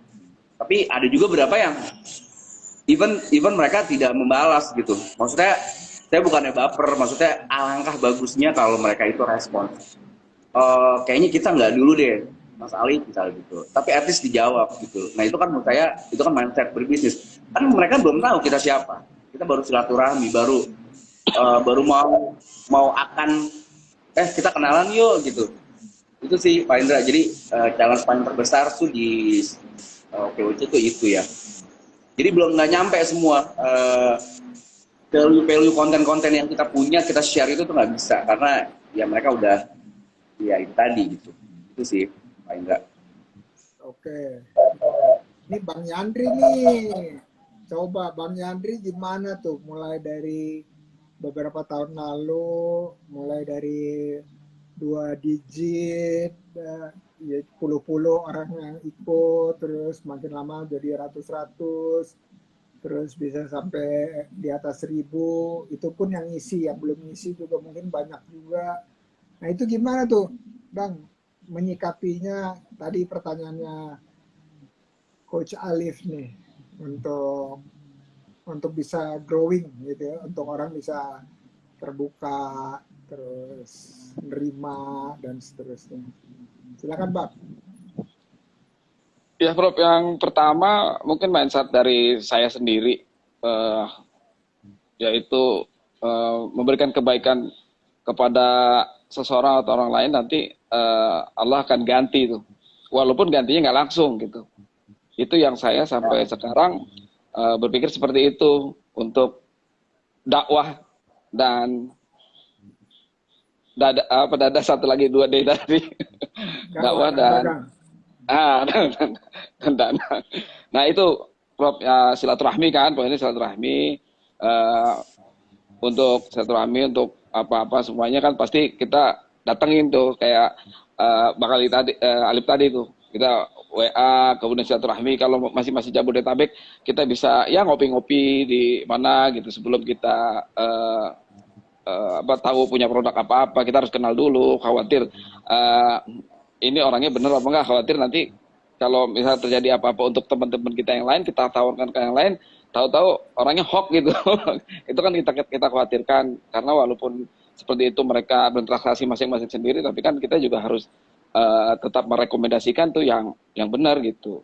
Tapi ada juga beberapa yang even mereka tidak membalas gitu. Maksudnya saya saya bukannya baper, maksudnya alangkah bagusnya kalau mereka itu respons. Kayaknya kita nggak dulu deh, Mas Ali misalnya gitu. Tapi at least dijawab gitu. Nah itu kan menurut saya itu kan mindset berbisnis. Kan mereka belum tahu kita siapa. Kita baru silaturahmi, baru mau akan kita kenalan yuk gitu. Itu sih Pak Indra. Jadi challenge paling terbesar tuh di POC tuh itu ya. Jadi belum nggak nyampe semua value konten-konten yang kita punya kita share itu tuh nggak bisa karena ya mereka udah ya itu tadi gitu. Itu sih Pak Indra. Oke. Ini Bang Yandri nih. Coba Bang Yandri gimana tuh mulai dari beberapa tahun lalu, mulai dari 2 digit, ya puluh-puluh orang yang ikut, terus makin lama jadi ratus-ratus, terus bisa sampai di atas 1.000, itu pun yang isi, yang belum isi juga mungkin banyak juga. Nah itu gimana tuh Bang menyikapinya, tadi pertanyaannya Coach Alif nih, untuk bisa growing gitu ya, untuk orang bisa terbuka, terus nerima dan seterusnya. Silakan Bang. Ya, Prof, yang pertama mungkin mindset dari saya sendiri, yaitu memberikan kebaikan kepada seseorang atau orang lain, nanti Allah akan ganti itu, walaupun gantinya nggak langsung gitu. Itu yang saya sampai sekarang berpikir seperti itu untuk dakwah dan dada satu lagi 2D tadi. Dakwah dan dan dana. Nah itu Prof, ya, silaturahmi kan, poinnya silaturahmi, untuk silaturahmi untuk apa-apa semuanya kan pasti kita datengin tuh kayak Bang Ali tadi, Alif tadi tuh kita WA, kemudian silaturahmi. Kalau masih Jabodetabek kita bisa ya ngopi-ngopi di mana gitu sebelum kita tahu punya produk apa-apa. Kita harus kenal dulu, khawatir ini orangnya bener apa enggak, khawatir nanti kalau misalnya terjadi apa-apa untuk teman-teman kita yang lain, kita tawarkan ke yang lain, tahu-tahu orangnya hoax gitu. Itu kan kita khawatirkan, karena walaupun seperti itu mereka berinteraksi masing-masing sendiri, tapi kan kita juga harus tetap merekomendasikan tuh yang benar gitu.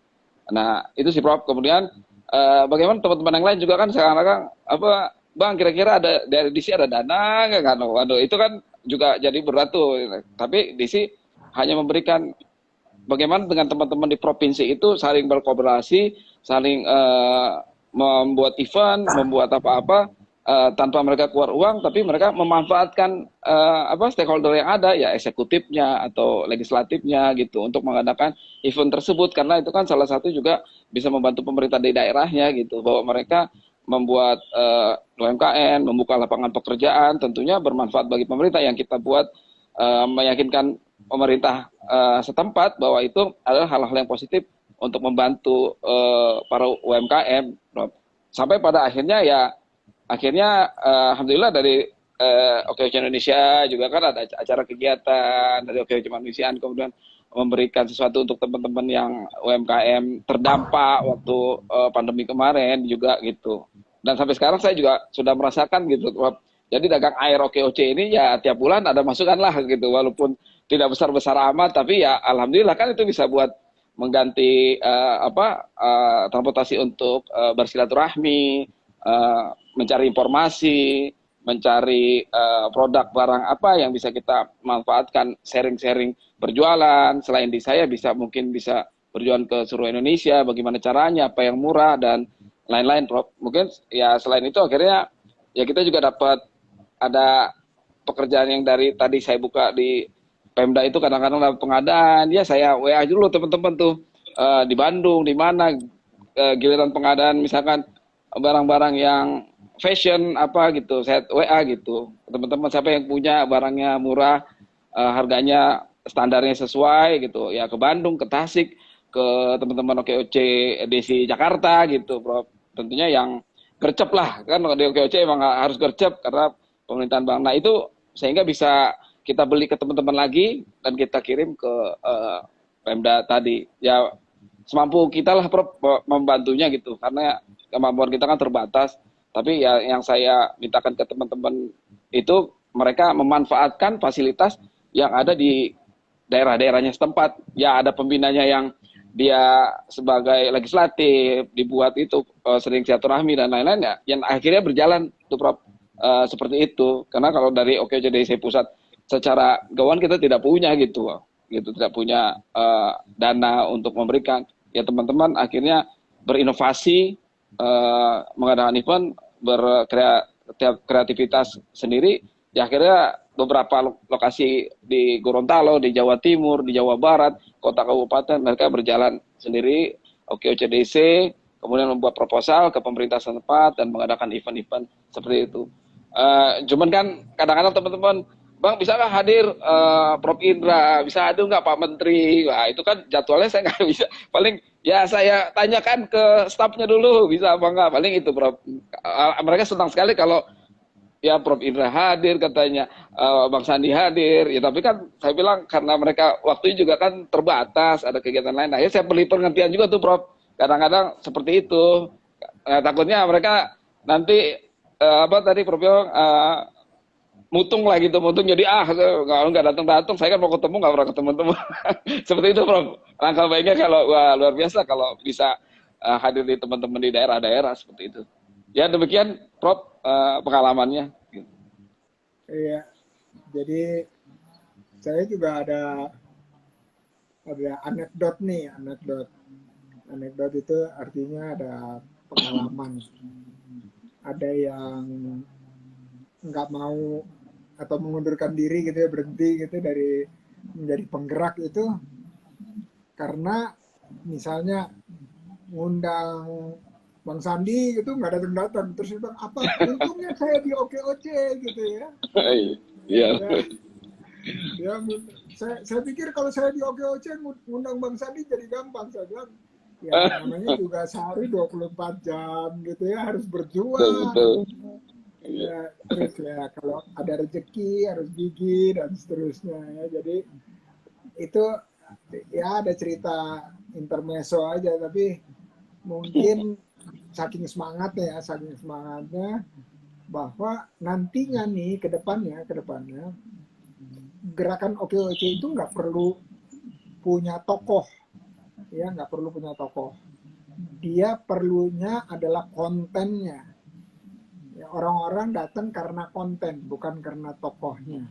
Nah itu sih Prof. Kemudian bagaimana teman-teman yang lain juga kan sekarang apa Bang, kira-kira ada dari DC ada dana nggak kan? Waduh, itu kan juga jadi berat tuh. Tapi DC hanya memberikan bagaimana dengan teman-teman di provinsi itu saling berkolaborasi, saling membuat event, membuat apa-apa tanpa mereka keluar uang, tapi mereka memanfaatkan stakeholder yang ada, ya eksekutifnya atau legislatifnya gitu, untuk mengadakan event tersebut, karena itu kan salah satu juga bisa membantu pemerintah di daerahnya gitu, bahwa mereka membuat UMKM, membuka lapangan pekerjaan, tentunya bermanfaat bagi pemerintah. Yang kita buat meyakinkan pemerintah setempat bahwa itu adalah hal-hal yang positif untuk membantu para UMKM. Sampai pada akhirnya alhamdulillah dari OKOC Indonesia juga kan ada acara kegiatan dari OKOC Kemanusiaan, kemudian memberikan sesuatu untuk teman-teman yang UMKM terdampak waktu pandemi kemarin juga gitu. Dan sampai sekarang saya juga sudah merasakan gitu. Jadi dagang air OKOC ini ya tiap bulan ada masukan lah gitu, walaupun tidak besar-besar amat, tapi ya alhamdulillah kan itu bisa buat mengganti transportasi untuk bersilaturahmi, mencari informasi, mencari produk barang apa yang bisa kita manfaatkan, sharing-sharing berjualan. Selain di saya mungkin bisa berjualan ke seluruh Indonesia, bagaimana caranya, apa yang murah dan lain-lain, Prof. Mungkin ya selain itu akhirnya ya kita juga dapat ada pekerjaan yang dari tadi saya buka di Pemda itu, kadang-kadang dapat pengadaan, ya saya WA dulu teman-teman tuh di Bandung, di mana giliran pengadaan misalkan barang-barang yang fashion apa gitu, saya WA gitu. Teman-teman siapa yang punya barangnya murah, harganya standarnya sesuai gitu, ya ke Bandung, ke Tasik, ke teman-teman OKOC edisi Jakarta gitu, Prof. Tentunya yang gercep lah, kan di OKOC emang harus gercep karena pemerintahan Bang. Nah itu sehingga bisa kita beli ke teman-teman lagi dan kita kirim ke Pemda tadi. Ya semampu kita lah, Prof, membantunya gitu, karena kemampuan kita kan terbatas. Tapi ya yang saya mintakan ke teman-teman itu mereka memanfaatkan fasilitas yang ada di daerah-daerahnya setempat. Ya ada pembinanya yang dia sebagai legislatif dibuat itu sering silaturahmi dan lain-lain ya, yang akhirnya berjalan tuh Prof. Seperti itu. Karena kalau dari OKJDC pusat secara gawan kita tidak punya gitu, tidak punya dana untuk memberikan. Ya teman-teman akhirnya berinovasi, mengadakan event, berkreativitas sendiri. Ya akhirnya beberapa lokasi di Gorontalo, di Jawa Timur, di Jawa Barat, kota kabupaten mereka berjalan sendiri. OKOCDC kemudian membuat proposal ke pemerintah setempat dan mengadakan event-event seperti itu. Cuman kan kadang-kadang teman-teman, Bang bisa nggak hadir Prof Indra, bisa hadir nggak Pak Menteri? Wah itu kan jadwalnya saya nggak bisa. Paling ya saya tanyakan ke stafnya dulu bisa apa nggak. Paling itu Prof. Mereka senang sekali kalau ya Prof Indra hadir katanya, Bang Sandi hadir. Ya tapi kan saya bilang karena mereka waktunya juga kan terbatas, ada kegiatan lain. Akhirnya saya beri pengertian juga tuh Prof. Kadang-kadang seperti itu. Takutnya mereka nanti apa tadi Prof bilang mutung lah gitu, mutung jadi nggak datang, saya kan mau ketemu nggak pernah ketemu teman. Seperti itu Prof. Langkah baiknya kalau luar biasa kalau bisa hadir di teman-teman di daerah-daerah seperti itu. Ya demikian Prof pengalamannya. Iya, jadi saya juga ada anekdot nih, anekdot itu artinya ada pengalaman. Ada yang nggak mau atau mengundurkan diri gitu ya, berhenti gitu dari menjadi penggerak itu karena misalnya ngundang Bang Sandi gitu nggak datang-datang, terus dia bilang apa untungnya saya di OKOC gitu ya. Iya. Ya, saya pikir kalau saya di OKOC ngundang Bang Sandi jadi gampang. Saya bilang ya namanya juga sehari 24 jam gitu ya, harus berjuang. Betul. Ya, terus ya kalau ada rezeki harus gigih dan seterusnya ya. Jadi itu ya ada cerita intermezzo aja, tapi mungkin saking semangatnya bahwa nantinya nih ke depannya gerakan OKOC itu nggak perlu punya tokoh ya, nggak perlu punya tokoh, dia perlunya adalah kontennya ya, orang-orang datang karena konten bukan karena tokohnya.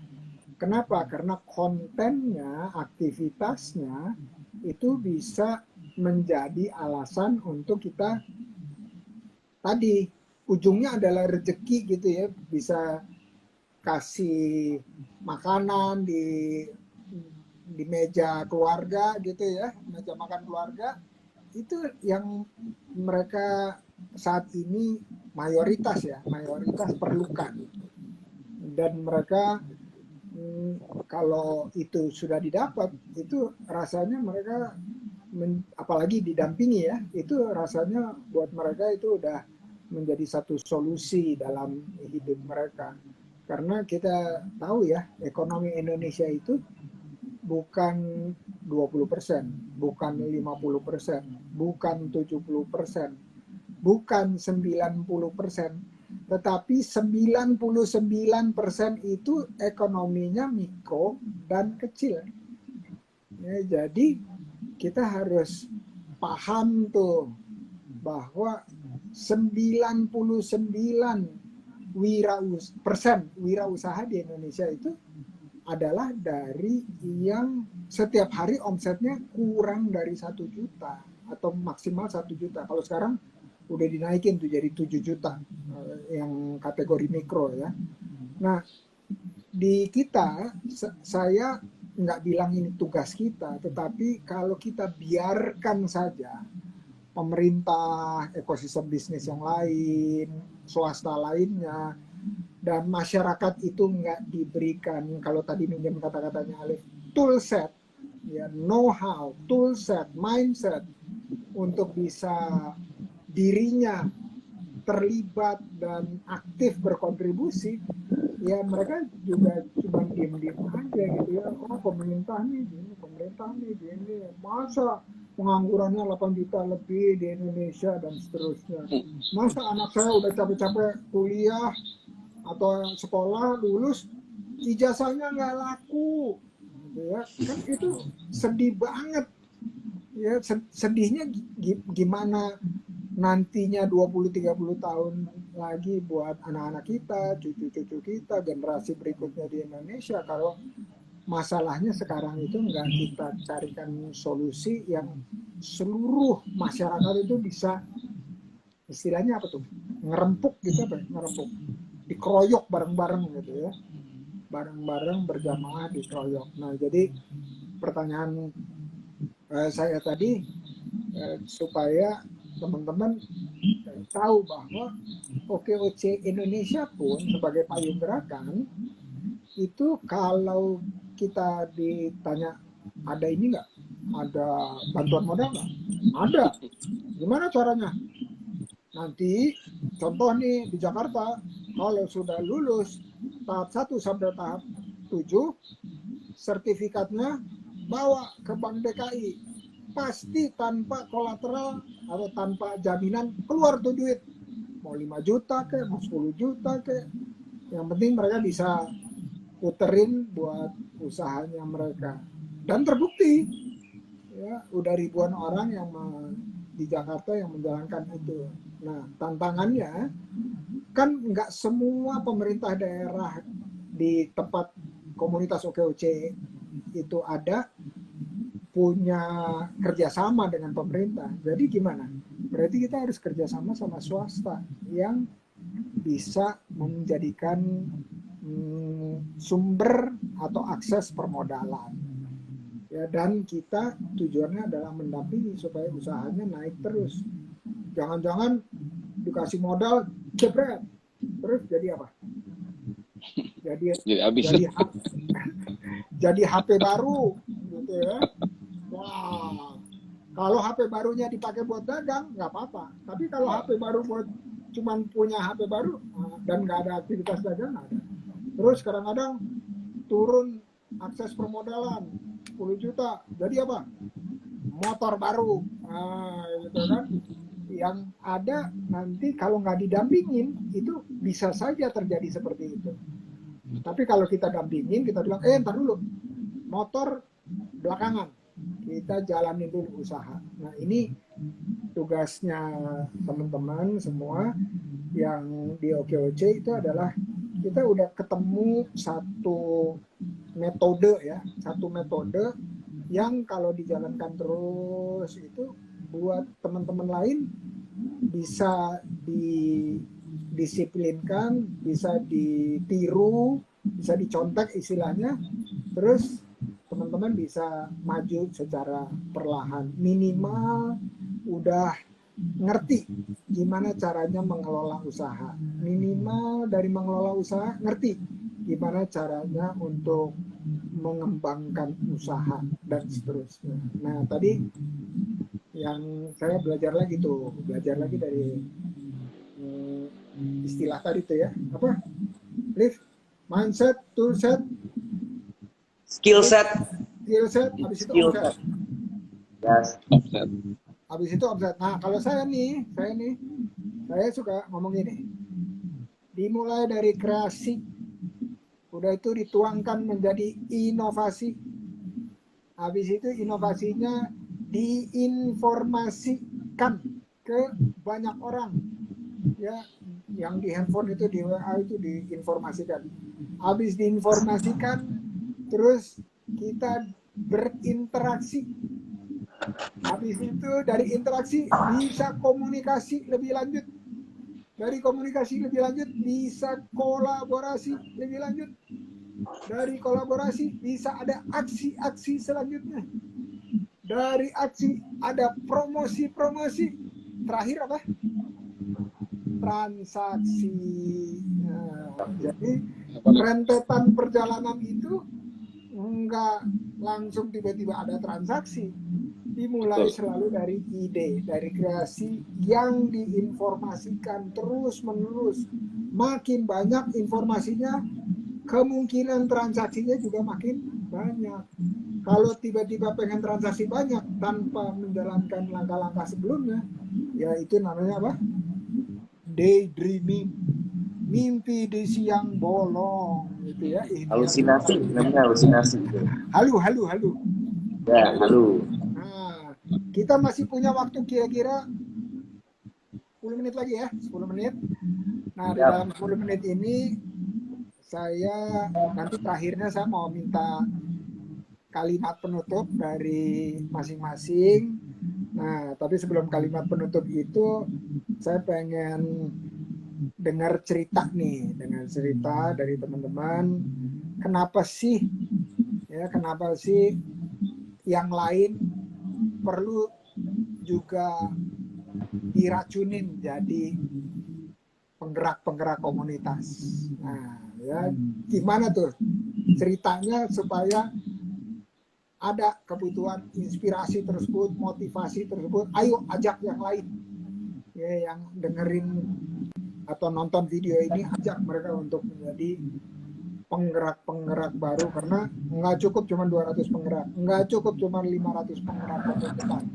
Kenapa? Karena kontennya, aktivitasnya itu bisa menjadi alasan untuk kita tadi ujungnya adalah rezeki gitu ya, bisa kasih makanan di meja keluarga gitu ya, meja makan keluarga, itu yang mereka saat ini mayoritas perlukan. Dan mereka kalau itu sudah didapat, itu rasanya mereka apalagi didampingi ya, itu rasanya buat mereka itu udah menjadi satu solusi dalam hidup mereka. Karena kita tahu ya, ekonomi Indonesia itu bukan 20%, bukan 50%, bukan 70%, bukan 90%, tetapi 99% itu ekonominya mikro dan kecil. Ya, jadi kita harus paham tuh bahwa 99% wirausaha di Indonesia itu adalah dari yang setiap hari omsetnya kurang dari 1 juta atau maksimal 1 juta. Kalau sekarang udah dinaikin tuh jadi 7 juta yang kategori mikro ya. Nah, di kita saya nggak bilang ini tugas kita, tetapi kalau kita biarkan saja pemerintah, ekosistem bisnis yang lain, swasta lainnya, dan masyarakat itu nggak diberikan, kalau tadi minjem kata-katanya Alif, toolset, ya, know-how, toolset, mindset untuk bisa dirinya terlibat dan aktif berkontribusi, ya mereka juga cuma diem-diem aja gitu ya. Oh pemerintah nih gini, masa penganggurannya 8 juta lebih di Indonesia dan seterusnya. Masa anak saya udah capek-capek kuliah atau sekolah lulus, ijazahnya nggak laku, gitu ya. Kan itu sedih banget. Ya, sedihnya gimana nantinya 20-30 tahun lagi buat anak-anak kita, cucu-cucu kita, generasi berikutnya di Indonesia kalau masalahnya sekarang itu nggak kita carikan solusi yang seluruh masyarakat itu bisa, istilahnya apa tuh, ngerempuk gitu, apa ya? Ngerempuk, dikeroyok bareng-bareng gitu ya, bareng-bareng berjamaah dikeroyok. Nah jadi pertanyaan saya tadi supaya teman-teman tahu bahwa OKOC Indonesia pun sebagai payung gerakan itu kalau kita ditanya ada ini nggak, ada bantuan modal nggak? Ada. Gimana caranya? Nanti contoh nih di Jakarta, kalau sudah lulus tahap 1 sampai tahap 7, sertifikatnya bawa ke Bank DKI. Pasti tanpa kolateral atau tanpa jaminan keluar tuh duit. Mau 5 juta ke, mau 10 juta ke. Yang penting mereka bisa puterin buat usahanya mereka. Dan terbukti, ya, udah ribuan orang yang di Jakarta yang menjalankan itu. Nah, tantangannya kan nggak semua pemerintah daerah di tempat komunitas OKOC itu ada punya kerjasama dengan pemerintah. Jadi gimana? Berarti kita harus kerjasama sama swasta yang bisa menjadikan sumber atau akses permodalan. Ya, dan kita tujuannya adalah mendampingi supaya usahanya naik terus. Jangan-jangan dikasih modal jebret, terus jadi apa? Jadi HP baru, gitu ya. Wah, kalau HP barunya dipakai buat dagang nggak apa-apa. Tapi kalau HP baru buat cuman punya HP baru dan nggak ada aktivitas dagang, ada. Terus kadang-kadang turun akses permodalan 10 juta, jadi apa? Motor baru, gitu kan? Yang ada nanti kalau nggak didampingin itu bisa saja terjadi seperti itu. Tapi kalau kita dampingin, kita bilang, ntar dulu, motor belakangan, kita jalanin dulu usaha. Nah ini tugasnya teman-teman semua yang di OKOC itu adalah kita udah ketemu satu metode ya, satu metode yang kalau dijalankan terus itu buat teman-teman lain bisa didisiplinkan, bisa ditiru, bisa dicontek istilahnya, terus teman-teman bisa maju secara perlahan, minimal udah ngerti gimana caranya mengelola usaha, minimal dari mengelola usaha ngerti gimana caranya untuk mengembangkan usaha dan seterusnya. Nah tadi yang saya belajar lagi dari istilah tadi tuh ya, apa? Lift, mindset, toolset, skill set, habis itu offset. Yes. Habis itu offset. Nah kalau saya suka ngomong ini, dimulai dari kreasi, udah itu dituangkan menjadi inovasi, habis itu inovasinya diinformasikan ke banyak orang, ya, yang di handphone itu, di WA itu diinformasikan, habis diinformasikan terus kita berinteraksi, habis itu dari interaksi bisa komunikasi lebih lanjut, dari komunikasi lebih lanjut bisa kolaborasi lebih lanjut, dari kolaborasi bisa ada aksi-aksi selanjutnya, dari aksi ada promosi-promosi, terakhir apa? Transaksi. Nah, jadi rentetan perjalanan itu enggak langsung tiba-tiba ada transaksi, dimulai selalu dari ide, dari kreasi yang diinformasikan terus-menerus. Makin banyak informasinya, kemungkinan transaksinya juga makin banyak. Kalau tiba-tiba pengen transaksi banyak tanpa menjalankan langkah-langkah sebelumnya, ya itu namanya apa? Daydreaming, mimpi di siang bolong, gitu ya. Ini Halusinasi, namanya halusinasi. halu, halu, halu. Ya, halo. Nah, kita masih punya waktu kira-kira 10 menit lagi ya, 10 menit. Nah, di dalam Siap. 10 menit ini saya nanti terakhirnya saya mau minta kalimat penutup dari masing-masing. Nah, tapi sebelum kalimat penutup itu saya pengen dengar cerita nih, dengar cerita dari teman-teman. Kenapa sih yang lain perlu juga diracunin jadi penggerak-penggerak komunitas. Nah, ya gimana tuh ceritanya supaya ada kebutuhan inspirasi tersebut, motivasi tersebut, ayo ajak yang lain. Ya, yang dengerin atau nonton video ini, ajak mereka untuk menjadi penggerak-penggerak baru, karena nggak cukup cuma 200 penggerak, nggak cukup cuma 500 penggerak komunitas.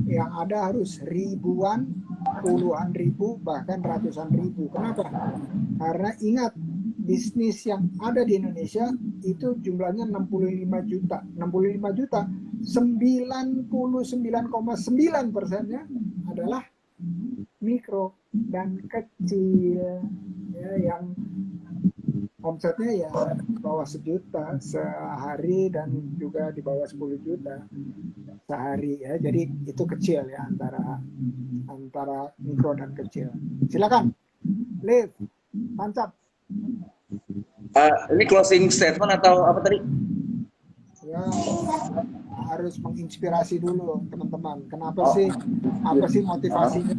Yang ada harus ribuan, puluhan ribu, bahkan ratusan ribu. Kenapa? Karena ingat, bisnis yang ada di Indonesia itu jumlahnya 65 juta. 65 juta, 99,9%-nya adalah mikro dan kecil, ya, yang omsetnya ya di bawah 1 juta sehari dan juga di bawah 10 juta sehari, ya. Jadi itu kecil ya, antara mikro dan kecil. Silakan, Liv, tancap. Ini closing statement atau apa tadi? Ya, harus menginspirasi dulu teman-teman. Oh. Apa sih motivasinya?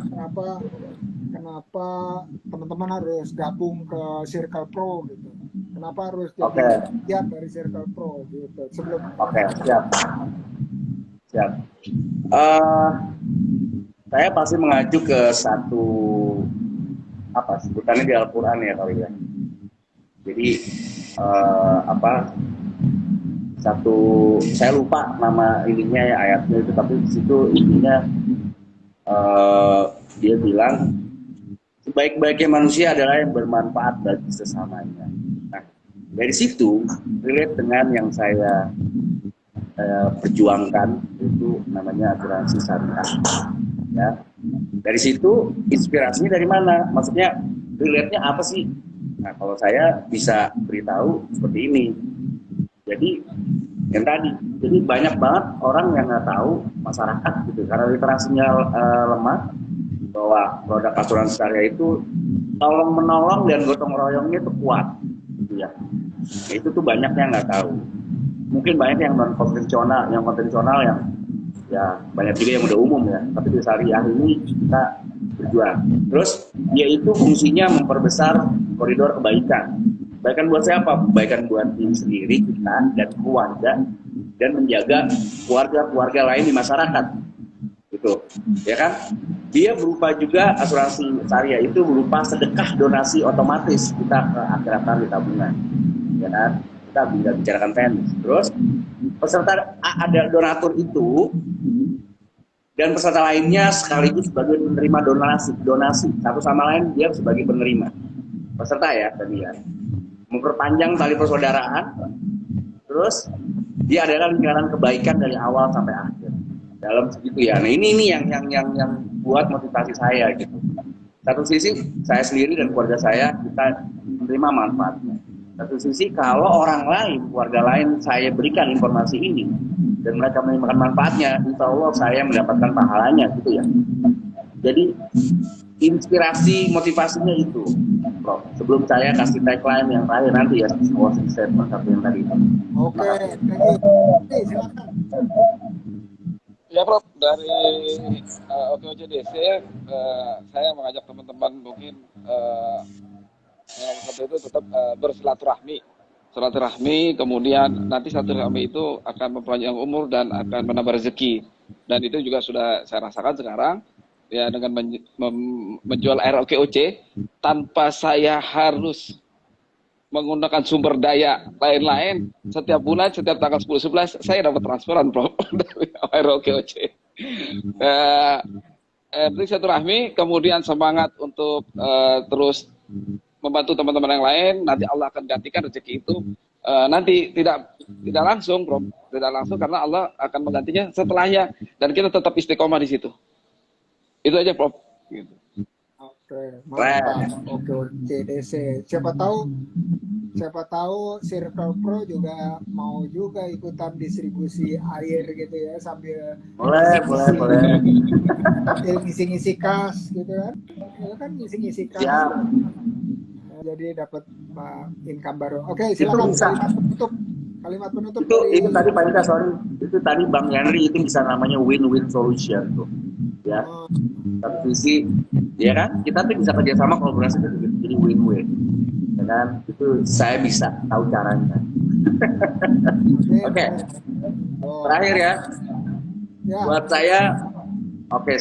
Kenapa teman-teman harus gabung ke Circle Pro gitu? Kenapa harus jadi bagian dari Circle Pro gitu? Oke, siap. Siap. Saya pasti mengacu ke satu apa sebutannya di Al-Quran ya kali ya. Jadi saya lupa nama ininya ya, ayatnya itu, tapi di situ intinya dia bilang sebaik-baiknya manusia adalah yang bermanfaat bagi sesamanya. Nah, dari situ relate dengan yang saya perjuangkan, itu namanya asuransi syariah. Ya, dari situ inspirasinya dari mana? Maksudnya relate-nya apa sih? Nah, kalau saya bisa beritahu seperti ini. Jadi yang tadi, jadi banyak banget orang yang nggak tahu, masyarakat gitu, karena literasinya lemah, bahwa produk asuransi syariah itu tolong menolong dan gotong royongnya itu kuat, gitu ya. Nah, itu tuh banyak yang nggak tahu. Mungkin banyak yang non konvensional, yang ya banyak juga yang udah umum ya. Tapi di syariah ini kita berjuang. Terus dia itu fungsinya memperbesar koridor kebaikan. Kebaikan buat siapa? Kebaikan buat diri sendiri, kita dan keluarga, dan menjaga keluarga-keluarga lain di masyarakat. Gitu, ya kan? Dia berupa juga asuransi syariah itu berupa sedekah donasi otomatis kita ke akhiratan di tabungan, ya kan? Kita bisa bicarakan tenis. Terus peserta ada donatur itu dan peserta lainnya sekaligus sebagai penerima donasi satu sama lain, dia sebagai penerima peserta ya tadi ya, memperpanjang tali persaudaraan. Terus dia adalah lingkaran kebaikan dari awal sampai akhir dalam segitu ya. Nah ini yang buat motivasi saya gitu. Satu sisi saya sendiri dan keluarga saya kita menerima manfaatnya. Satu sisi kalau orang lain, keluarga lain saya berikan informasi ini dan mereka menerima manfaatnya, insya Allah saya mendapatkan pahalanya gitu ya. Jadi inspirasi motivasinya itu, Prof. Sebelum saya kasih tagline yang terakhir nanti ya, closing statement satu yang tadi. Oke, silakan. Ya Prof, dari OKOJDC saya mengajak teman-teman mungkin yang satu itu tetap bersilaturahmi, kemudian nanti silaturahmi itu akan memperpanjang umur dan akan menambah rezeki, dan itu juga sudah saya rasakan sekarang ya dengan menjual air OKOC tanpa saya harus menggunakan sumber daya lain-lain, setiap bulan, setiap tanggal 10-11, saya dapat transferan, Prof. Dari OKOC. Silaturahmi, kemudian semangat untuk terus membantu teman-teman yang lain. Nanti Allah akan gantikan rezeki itu. Nanti tidak langsung, Prof. Tidak langsung karena Allah akan menggantinya setelahnya. Dan kita tetap istiqomah di situ. Itu aja, Prof. Gitu. Oke, mantap. Oke, DC. Siapa tahu Circle Pro juga mau juga ikutan distribusi air gitu ya, sambil Boleh. sambil ngisi-ngisi kas gitu kan. Ya kan ngisi-ngisi kas. Siap. Jadi dapat income baru. Oke, silakan bisa. Kalimat penutup. Itu tadi Pak Ika, sorry. Itu tadi Bang Henry itu bisa namanya win-win solution tuh. Ya. Satu sisi, ya kan, kita tuh bisa kerjasama kolaborasi itu jadi win-win, ya kan, itu saya bisa tahu caranya. Oke. Terakhir ya, buat saya,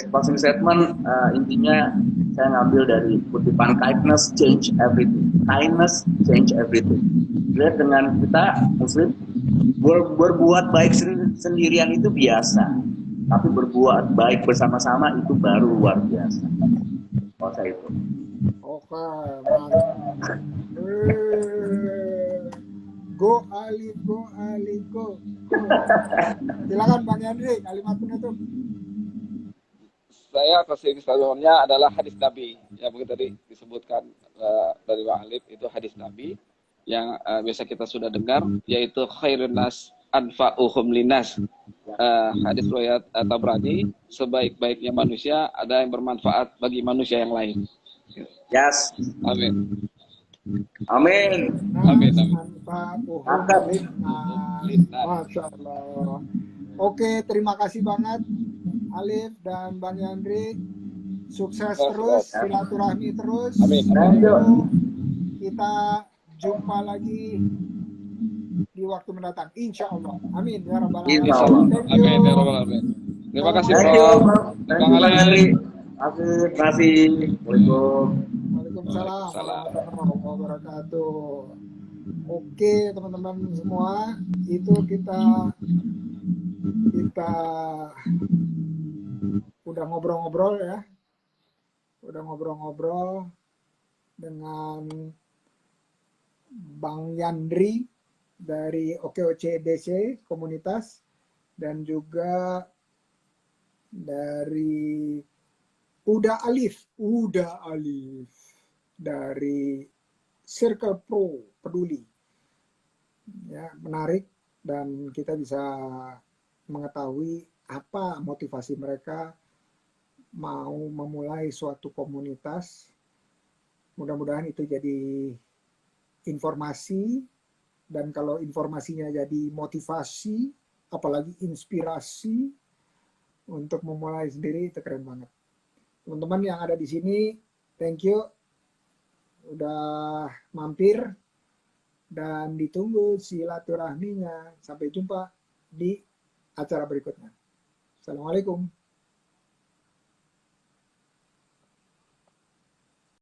closing statement, intinya saya ngambil dari kutipan kindness change everything. Kindness change everything. Lihat dengan kita Muslim berbuat baik sendirian itu biasa. Tapi berbuat baik bersama-sama itu baru luar biasa. Kalau saya itu. Oke, mantap. Go Ali, go. Silakan Bang Yandri, kalimat penutup. Saya closing statementnya adalah hadis Nabi yang mungkin tadi disebutkan dari Bang Alif, itu hadis Nabi yang biasa kita sudah dengar, yaitu khairun nas anfa'uhum linas. Hadis riwayat Tabrani, sebaik-baiknya manusia ada yang bermanfaat bagi manusia yang lain. Yes. Amin. Mantap. Masya Allah. Oke, terima kasih banget Alif dan Bang Yandri. Sukses terus, silaturahmi terus. Amin. Kita jumpa lagi di waktu mendatang, insya Allah. Amin ya rabbal alamin. Amin ya rabbal alamin. Terima kasih, Thank you, Bang Henry. Terima kasih. Waalaikumsalam warahmatullahi wabarakatuh. Oke teman-teman semua, itu kita udah ngobrol-ngobrol ya, dengan Bang Yandri dari OKOC DC komunitas, dan juga dari Uda Alif dari Circle Pro Peduli. Ya, menarik, dan kita bisa mengetahui apa motivasi mereka mau memulai suatu komunitas. Mudah-mudahan itu jadi informasi, dan kalau informasinya jadi motivasi, apalagi inspirasi untuk memulai sendiri, itu keren banget. Teman-teman yang ada di sini, thank you udah mampir, dan ditunggu silaturahminya. Sampai jumpa di acara berikutnya. Assalamualaikum.